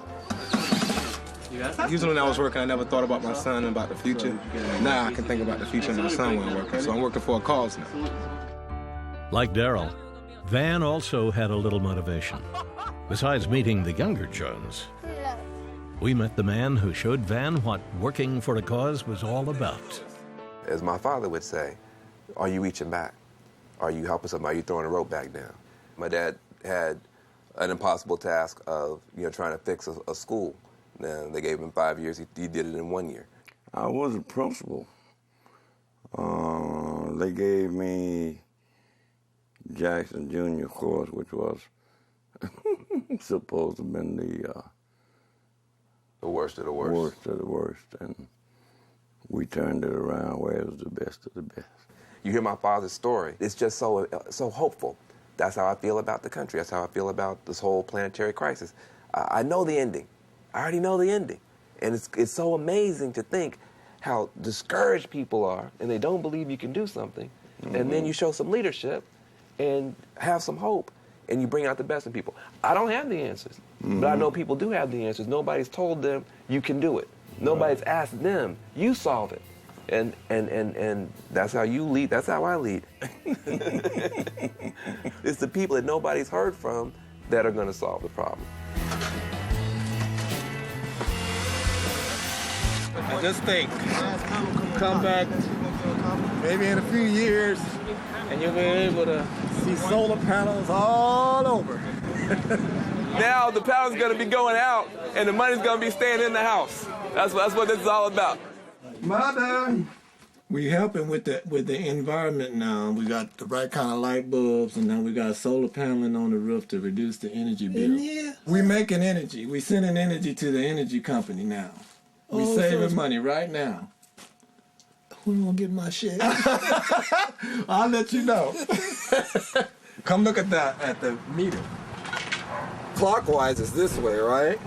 Usually when I was working, I never thought about my son and about the future. Now I can think about the future of my son when I'm working. So I'm working for a cause now. Like Darrell, Van also had a little motivation. Besides meeting the younger Jones, we met the man who showed Van what working for a cause was all about. As my father would say, are you reaching back? Are you helping somebody? Are you throwing a rope back down? My dad had an impossible task of, trying to fix a school. And they gave him 5 years. He did it in 1 year. I was a principal. They gave me Jackson Junior course, which was supposed to have been the worst of the worst. Worst of the worst, and we turned it around where it was the best of the best. You hear my father's story. It's just so hopeful. That's how I feel about the country. That's how I feel about this whole planetary crisis. I know the ending. I already know the ending. And it's so amazing to think how discouraged people are and they don't believe you can do something. Mm-hmm. And then you show some leadership and have some hope and you bring out the best in people. I don't have the answers, but I know people do have the answers. Nobody's told them you can do it. Nobody's asked them, you solve it. And that's how you lead. That's how I lead. It's the people that nobody's heard from that are going to solve the problem. Just think, come back maybe in a few years and you'll be able to see solar panels all over. Now the power's going to be going out and the money's going to be staying in the house. That's what this is all about. Mother, we helping with the environment now. We got the right kind of light bulbs, and now we got solar paneling on the roof to reduce the energy bill. Yeah. We making energy. We sending energy to the energy company now. We saving money right now. Who gonna get my shit? I'll let you know. Come look at that at the meter. Clockwise is this way, right?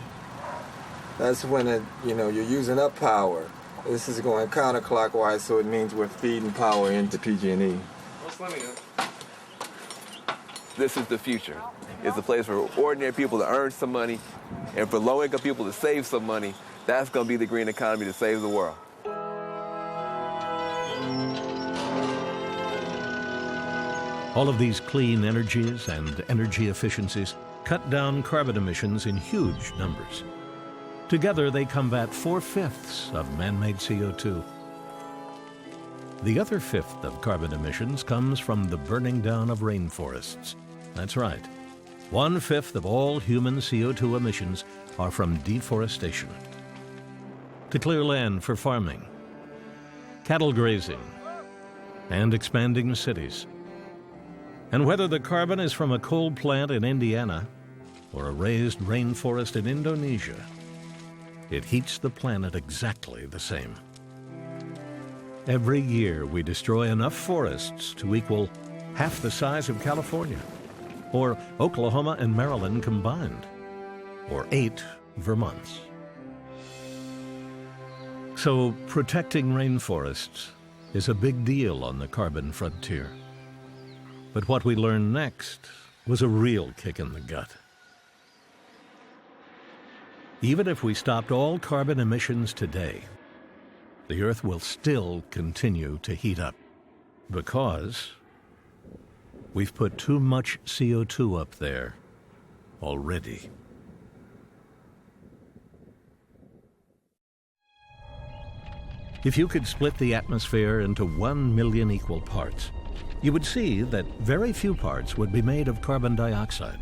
That's when you're using up power. This is going counterclockwise, so it means we're feeding power into PG&E. This is the future. It's a place for ordinary people to earn some money and for low-income people to save some money. That's going to be the green economy to save the world. All of these clean energies and energy efficiencies cut down carbon emissions in huge numbers. Together, they combat 4/5 of man-made CO2. The other fifth of carbon emissions comes from the burning down of rainforests. That's right. 1/5 of all human CO2 emissions are from deforestation. To clear land for farming, cattle grazing, and expanding cities. And whether the carbon is from a coal plant in Indiana or a raised rainforest in Indonesia, it heats the planet exactly the same. Every year we destroy enough forests to equal half the size of California, or Oklahoma and Maryland combined, or 8 Vermonts. So protecting rainforests is a big deal on the carbon frontier. But what we learned next was a real kick in the gut. Even if we stopped all carbon emissions today, the Earth will still continue to heat up because we've put too much CO2 up there already. If you could split the atmosphere into 1 million equal parts, you would see that very few parts would be made of carbon dioxide.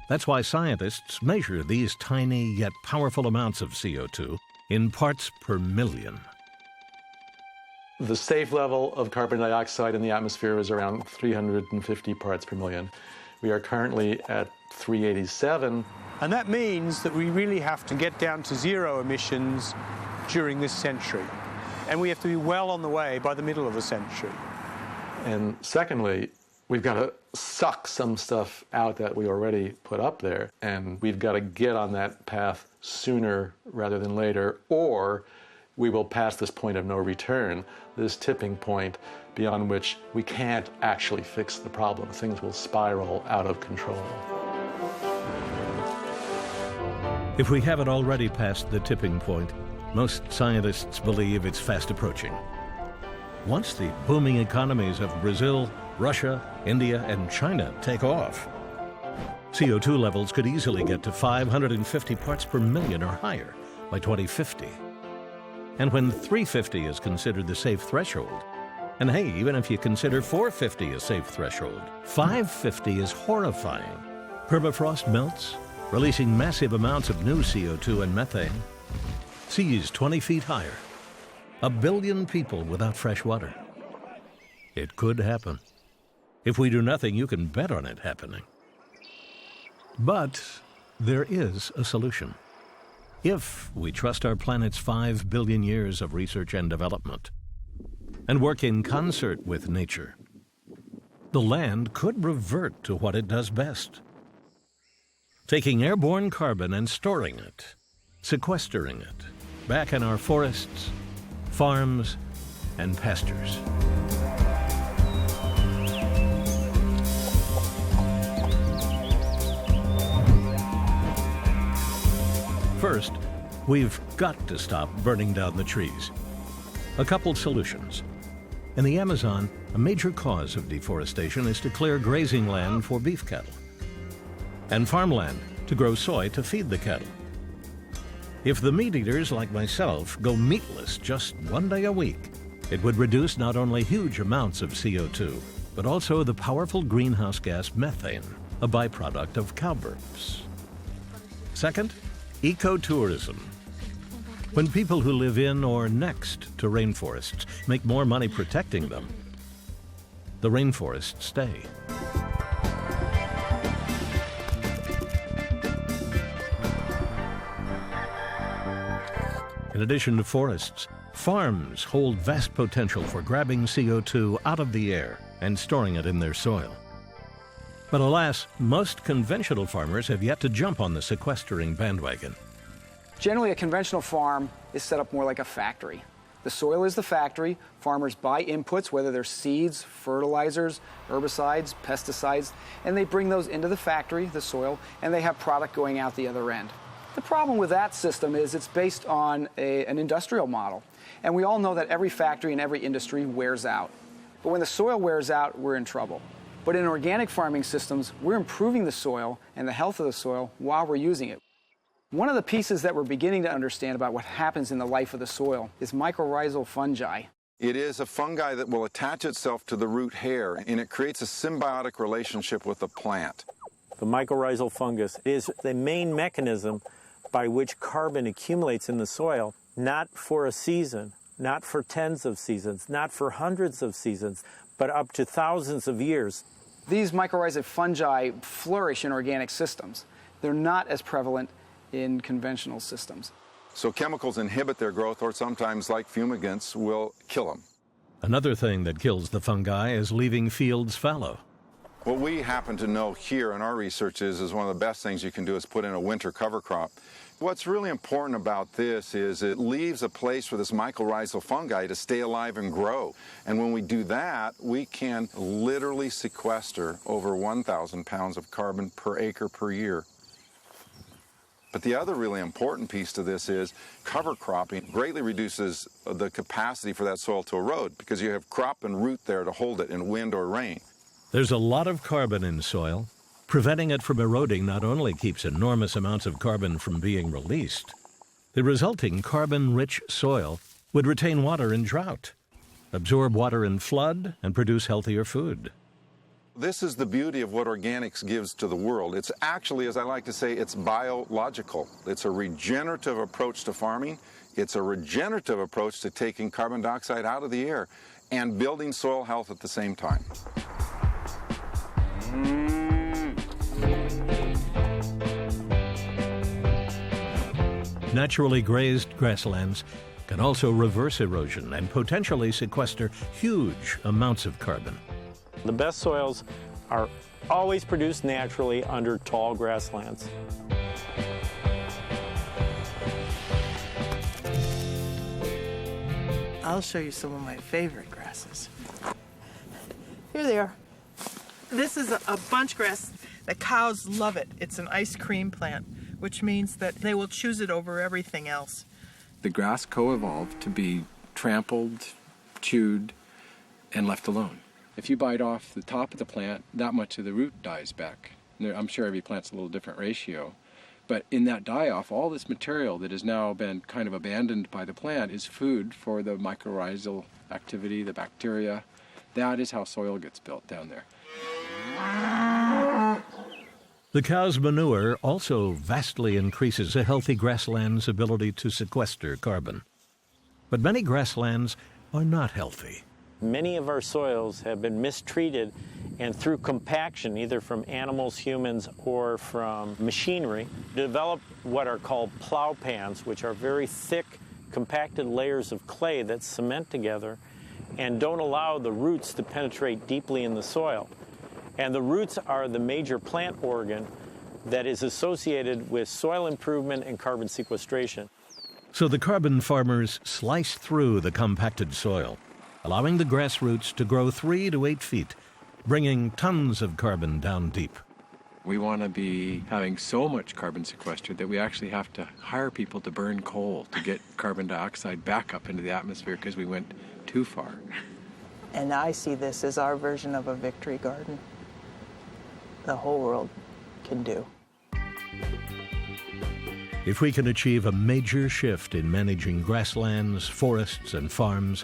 That's why scientists measure these tiny yet powerful amounts of CO2 in parts per million. The safe level of carbon dioxide in the atmosphere is around 350 parts per million. We are currently at 387. And that means that we really have to get down to zero emissions during this century. And we have to be well on the way by the middle of the century. And secondly, we've got to suck some stuff out that we already put up there, and we've got to get on that path sooner rather than later, or we will pass this point of no return, this tipping point beyond which we can't actually fix the problem. Things will spiral out of control. If we haven't already passed the tipping point, most scientists believe it's fast approaching. Once the booming economies of Brazil, Russia, India, and China take off, CO2 levels could easily get to 550 parts per million or higher by 2050. And when 350 is considered the safe threshold, and hey, even if you consider 450 a safe threshold, 550 is horrifying. Permafrost melts, releasing massive amounts of new CO2 and methane. Seas 20 feet higher. 1 billion people without fresh water. It could happen. If we do nothing, you can bet on it happening. But there is a solution. If we trust our planet's 5 billion years of research and development, and work in concert with nature, the land could revert to what it does best. Taking airborne carbon and storing it, sequestering it, back in our forests, farms, and pastures. First, we've got to stop burning down the trees. A couple solutions. In the Amazon, a major cause of deforestation is to clear grazing land for beef cattle, and farmland to grow soy to feed the cattle. If the meat eaters like myself go meatless just 1 day a week, it would reduce not only huge amounts of CO2, but also the powerful greenhouse gas methane, a byproduct of cow burps. Second, ecotourism. When people who live in or next to rainforests make more money protecting them, the rainforests stay. In addition to forests, farms hold vast potential for grabbing CO2 out of the air and storing it in their soil. But alas, most conventional farmers have yet to jump on the sequestering bandwagon. Generally, a conventional farm is set up more like a factory. The soil is the factory. Farmers buy inputs, whether they're seeds, fertilizers, herbicides, pesticides, and they bring those into the factory, the soil, and they have product going out the other end. The problem with that system is it's based on an industrial model. And we all know that every factory and every industry wears out. But when the soil wears out, we're in trouble. But in organic farming systems, we're improving the soil and the health of the soil while we're using it. One of the pieces that we're beginning to understand about what happens in the life of the soil is mycorrhizal fungi. It is a fungi that will attach itself to the root hair, and it creates a symbiotic relationship with the plant. The mycorrhizal fungus is the main mechanism by which carbon accumulates in the soil, not for a season, not for tens of seasons, not for hundreds of seasons, but up to thousands of years. These mycorrhizal fungi flourish in organic systems. They're not as prevalent in conventional systems. So chemicals inhibit their growth, or sometimes, like fumigants, will kill them. Another thing that kills the fungi is leaving fields fallow. What we happen to know here in our research is one of the best things you can do is put in a winter cover crop. What's really important about this is it leaves a place for this mycorrhizal fungi to stay alive and grow. And when we do that, we can literally sequester over 1,000 pounds of carbon per acre per year. But the other really important piece to this is cover cropping greatly reduces the capacity for that soil to erode because you have crop and root there to hold it in wind or rain. There's a lot of carbon in soil. Preventing it from eroding not only keeps enormous amounts of carbon from being released, the resulting carbon-rich soil would retain water in drought, absorb water in flood, and produce healthier food. This is the beauty of what organics gives to the world. It's actually, as I like to say, it's biological. It's a regenerative approach to farming. It's a regenerative approach to taking carbon dioxide out of the air and building soil health at the same time. Naturally grazed grasslands can also reverse erosion and potentially sequester huge amounts of carbon. The best soils are always produced naturally under tall grasslands. I'll show you some of my favorite grasses. Here they are. This is a bunch grass. The cows love it. It's an ice cream plant. which means that they will choose it over everything else. The grass co-evolved to be trampled, chewed, and left alone. If you bite off the top of the plant, that much of the root dies back. I'm sure every plant's a little different ratio. But in that die-off, all this material that has now been kind of abandoned by the plant is food for the mycorrhizal activity, the bacteria. That is how soil gets built down there. The cow's manure also vastly increases a healthy grassland's ability to sequester carbon. But many grasslands are not healthy. Many of our soils have been mistreated, and through compaction, either from animals, humans, or from machinery, develop what are called plow pans, which are very thick, compacted layers of clay that cement together and don't allow the roots to penetrate deeply in the soil. And the roots are the major plant organ that is associated with soil improvement and carbon sequestration. So the carbon farmers slice through the compacted soil, allowing the grass roots to grow 3 to 8 feet, bringing tons of carbon down deep. We want to be having so much carbon sequestered that we actually have to hire people to burn coal to get carbon dioxide back up into the atmosphere because we went too far. And I see this as our version of a victory garden. The whole world can do. If we can achieve a major shift in managing grasslands, forests, and farms,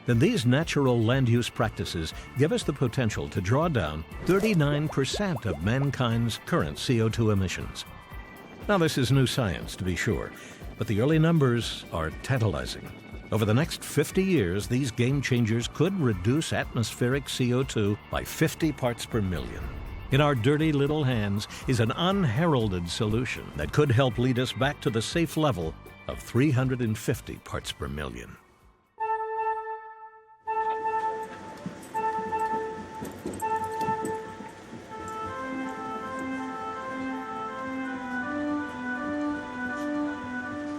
then these natural land use practices give us the potential to draw down 39% of mankind's current CO2 emissions. Now, this is new science, to be sure, but the early numbers are tantalizing. Over the next 50 years, these game changers could reduce atmospheric CO2 by 50 parts per million. In our dirty little hands is an unheralded solution that could help lead us back to the safe level of 350 parts per million.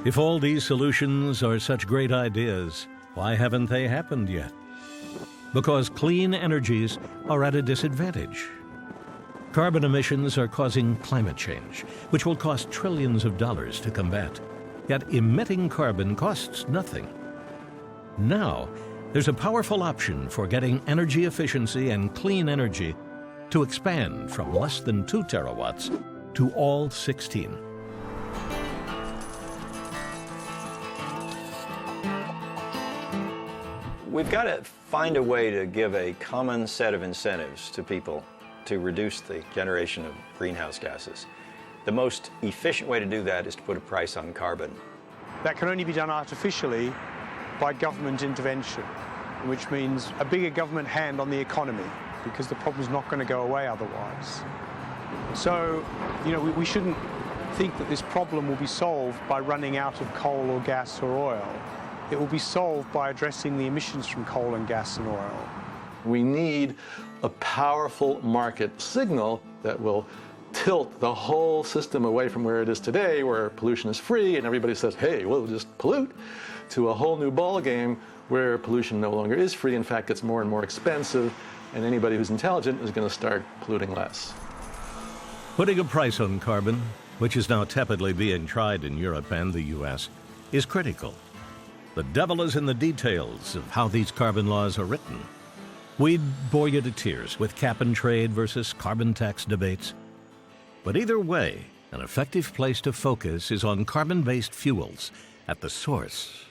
If all these solutions are such great ideas, why haven't they happened yet? Because clean energies are at a disadvantage. Carbon emissions are causing climate change, which will cost trillions of dollars to combat. Yet emitting carbon costs nothing. Now, there's a powerful option for getting energy efficiency and clean energy to expand from less than 2 terawatts to all 16. We've got to find a way to give a common set of incentives to people to reduce the generation of greenhouse gases. The most efficient way to do that is to put a price on carbon. That can only be done artificially by government intervention, which means a bigger government hand on the economy, because the problem's not going to go away otherwise. So, we shouldn't think that this problem will be solved by running out of coal or gas or oil. It will be solved by addressing the emissions from coal and gas and oil. We need a powerful market signal that will tilt the whole system away from where it is today, where pollution is free and everybody says, hey, we'll just pollute, to a whole new ball game where pollution no longer is free, in fact gets more and more expensive, and anybody who's intelligent is going to start polluting less. Putting a price on carbon, which is now tepidly being tried in Europe and the US, is critical. The devil is in the details of how these carbon laws are written. We'd bore you to tears with cap and trade versus carbon tax debates. But either way, an effective place to focus is on carbon-based fuels at the source.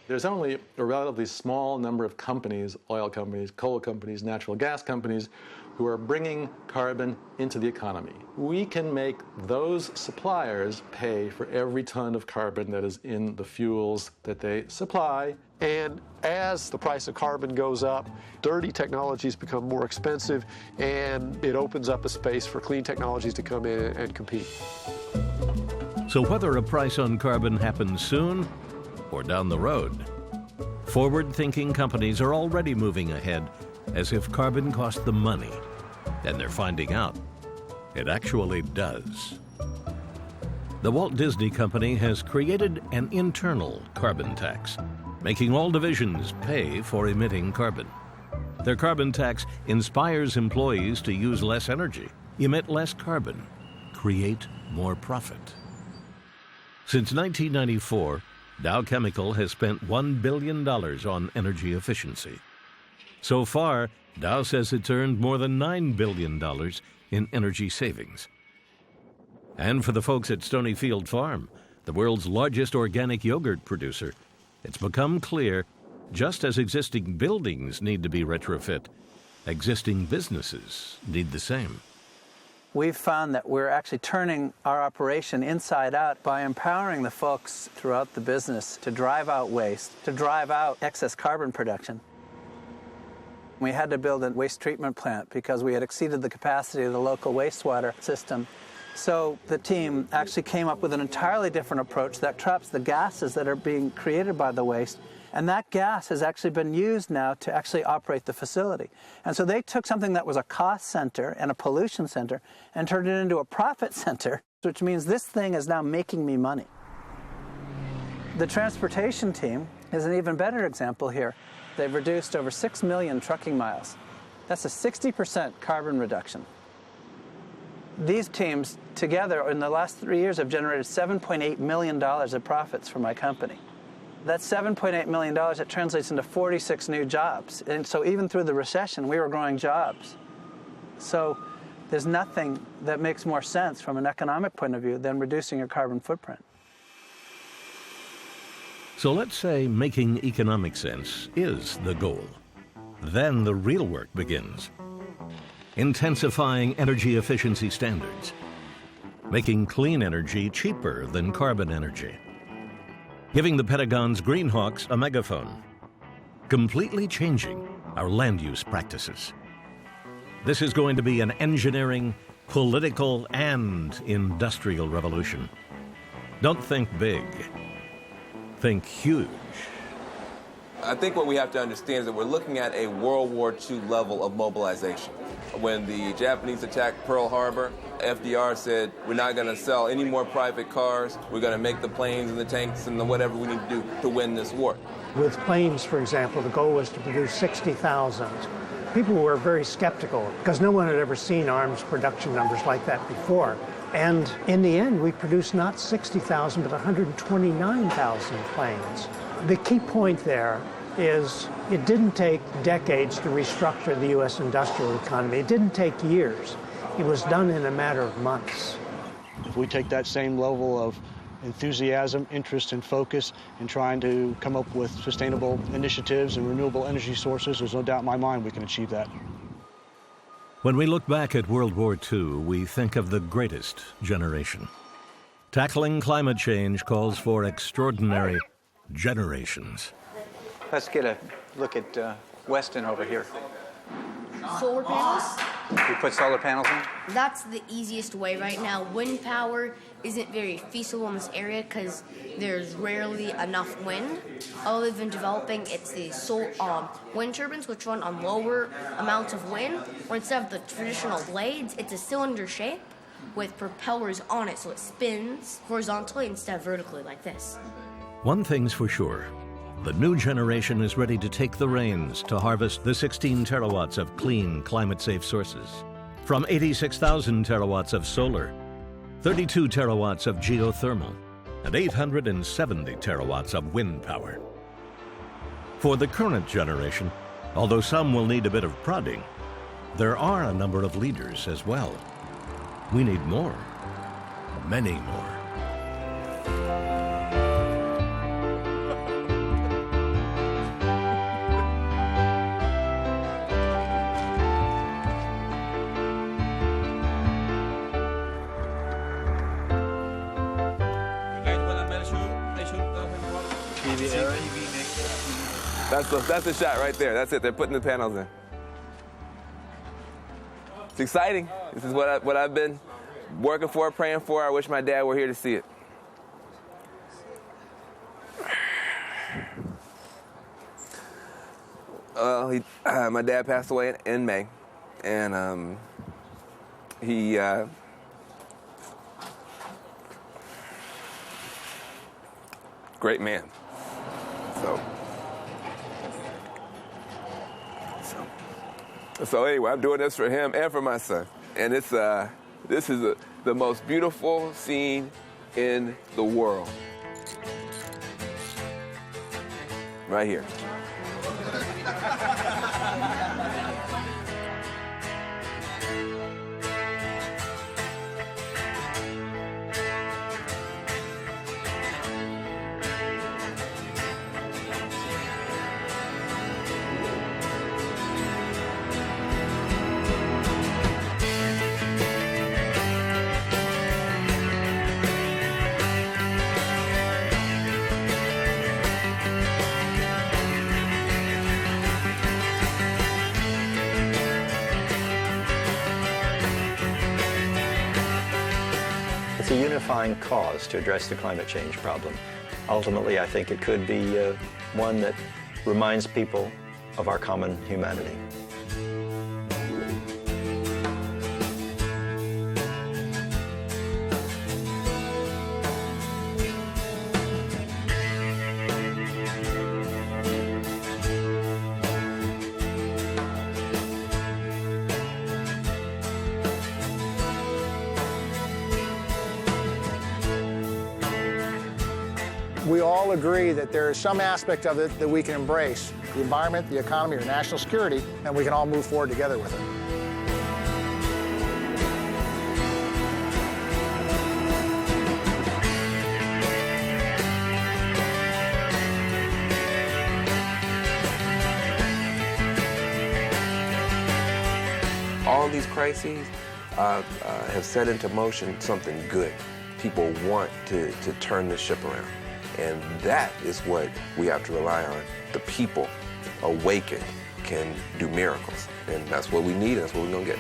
There's only a relatively small number of companies, oil companies, coal companies, natural gas companies, who are bringing carbon into the economy. We can make those suppliers pay for every ton of carbon that is in the fuels that they supply. And as the price of carbon goes up, dirty technologies become more expensive, and it opens up a space for clean technologies to come in and compete. So whether a price on carbon happens soon or down the road, forward-thinking companies are already moving ahead as if carbon cost them money. And they're finding out it actually does. The Walt Disney Company has created an internal carbon tax, making all divisions pay for emitting carbon. Their carbon tax inspires employees to use less energy, emit less carbon, create more profit. Since 1994, Dow Chemical has spent $1 billion on energy efficiency. So far, Dow says it's earned more than $9 billion in energy savings. And for the folks at Stonyfield Farm, the world's largest organic yogurt producer, it's become clear, just as existing buildings need to be retrofit, existing businesses need the same. We've found that we're actually turning our operation inside out by empowering the folks throughout the business to drive out waste, to drive out excess carbon production. We had to build a waste treatment plant because we had exceeded the capacity of the local wastewater system. So the team actually came up with an entirely different approach that traps the gases that are being created by the waste. And that gas has actually been used now to actually operate the facility. And so they took something that was a cost center and a pollution center and turned it into a profit center, which means this thing is now making me money. The transportation team is an even better example here. They've reduced over 6 million trucking miles. That's a 60% carbon reduction. These teams together in the last 3 years have generated $7.8 million of profits for my company. That's $7.8 million. It translates into 46 new jobs. And so even through the recession, we were growing jobs. So there's nothing that makes more sense from an economic point of view than reducing your carbon footprint. So let's say making economic sense is the goal. Then the real work begins. Intensifying energy efficiency standards. Making clean energy cheaper than carbon energy. Giving the Pentagon's Green Hawks a megaphone. Completely changing our land use practices. This is going to be an engineering, political, and industrial revolution. Don't think big. Think huge. I think what we have to understand is that we're looking at a World War II level of mobilization. When the Japanese attacked Pearl Harbor, FDR said, we're not going to sell any more private cars. We're going to make the planes and the tanks and whatever we need to do to win this war. With planes, for example, the goal was to produce 60,000. People were very skeptical because no one had ever seen arms production numbers like that before. And in the end, we produced not 60,000, but 129,000 planes. The key point there is it didn't take decades to restructure the U.S. industrial economy. It didn't take years. It was done in a matter of months. If we take that same level of enthusiasm, interest, and focus in trying to come up with sustainable initiatives and renewable energy sources, there's no doubt in my mind we can achieve that. When we look back at World War II, we think of the greatest generation. Tackling climate change calls for extraordinary generations. Let's get a look at Weston over here. Solar panels? We put solar panels in? That's the easiest way right now. Wind power isn't very feasible in this area because there's rarely enough wind. All they've been developing, it's the wind turbines, which run on lower amounts of wind, or instead of the traditional blades, it's a cylinder shape with propellers on it, so it spins horizontally instead of vertically like this. One thing's for sure. The new generation is ready to take the reins to harvest the 16 terawatts of clean, climate-safe sources. From 86,000 terawatts of solar, 32 terawatts of geothermal, and 870 terawatts of wind power. For the current generation, although some will need a bit of prodding, there are a number of leaders as well. We need more, many more. That's the shot right there. That's it. They're putting the panels in. It's exciting. This is what I've been working for, praying for. I wish my dad were here to see it. Well, my dad passed away in May, and he great man. So anyway, I'm doing this for him and for my son, and it's this is the most beautiful scene in the world. Right here. It's a unifying cause to address the climate change problem. Ultimately, I think it could be one that reminds people of our common humanity. We all agree that there is some aspect of it that we can embrace, the environment, the economy, or national security, and we can all move forward together with it. All these crises have set into motion something good. People want to turn the ship around. And that is what we have to rely on. The people awakened can do miracles. And that's what we need, and that's what we're gonna get.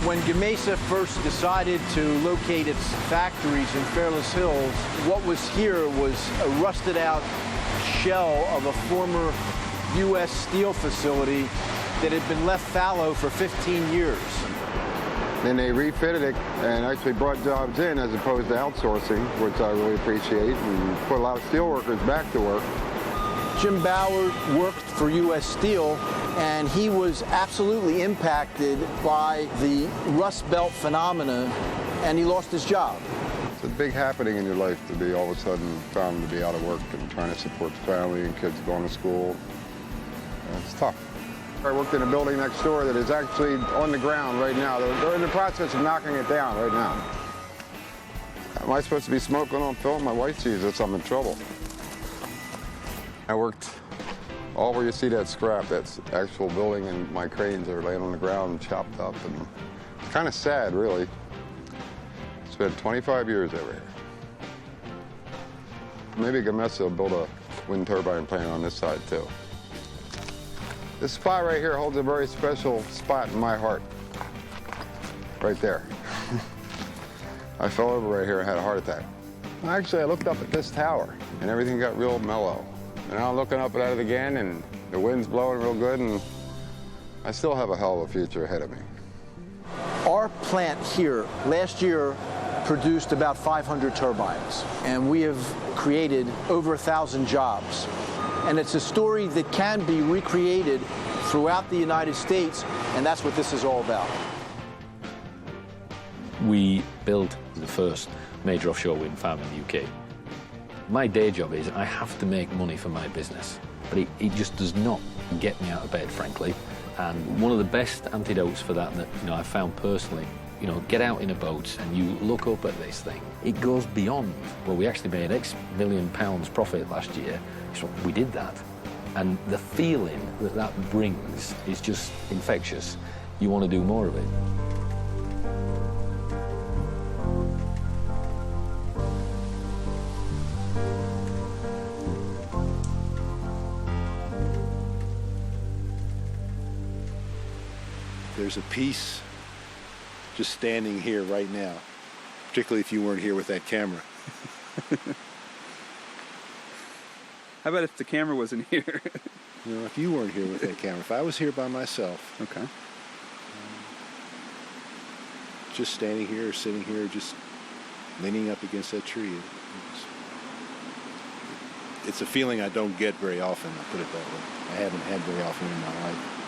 When Gamesa first decided to locate its factories in Fairless Hills, what was here was a rusted out shell of a former U.S. steel facility that had been left fallow for 15 years. Then they refitted it and actually brought jobs in as opposed to outsourcing, which I really appreciate, and put a lot of steel workers back to work. Jim Bauer worked for U.S. Steel, and he was absolutely impacted by the Rust Belt phenomena, and he lost his job. It's a big happening in your life to be all of a sudden found to be out of work and trying to support the family and kids going to school. It's tough. I worked in a building next door that is actually on the ground right now. They're in the process of knocking it down right now. Am I supposed to be smoking on film? My wife sees this, I'm in trouble. I worked All where you see that scrap, that's actual building, and my cranes are laying on the ground chopped up. And it's kind of sad, really. Spent 25 years over here. Maybe Gamesa will build a wind turbine plant on this side, too. This spot right here holds a very special spot in my heart. Right there. I fell over right here and had a heart attack. Actually, I looked up at this tower, and everything got real mellow. And now I'm looking up at it again, and the wind's blowing real good, and I still have a hell of a future ahead of me. Our plant here last year produced about 500 turbines, and we have created over 1,000 jobs. And it's a story that can be recreated throughout the United States, and that's what this is all about. We built the first major offshore wind farm in the UK. My day job is I have to make money for my business, but it just does not get me out of bed, frankly. And one of the best antidotes for that I found personally, get out in a boat and you look up at this thing. It goes beyond. Well, we actually made X million pounds profit last year. So we did that. And the feeling that brings is just infectious. You want to do more of it. There's a peace just standing here right now, particularly if you weren't here with that camera. How about if the camera wasn't here? If you weren't here with that camera, if I was here by myself. Okay. Just standing here, or sitting here, just leaning up against that tree. It's a feeling I don't get very often, I'll put it that way. I haven't had very often in my life.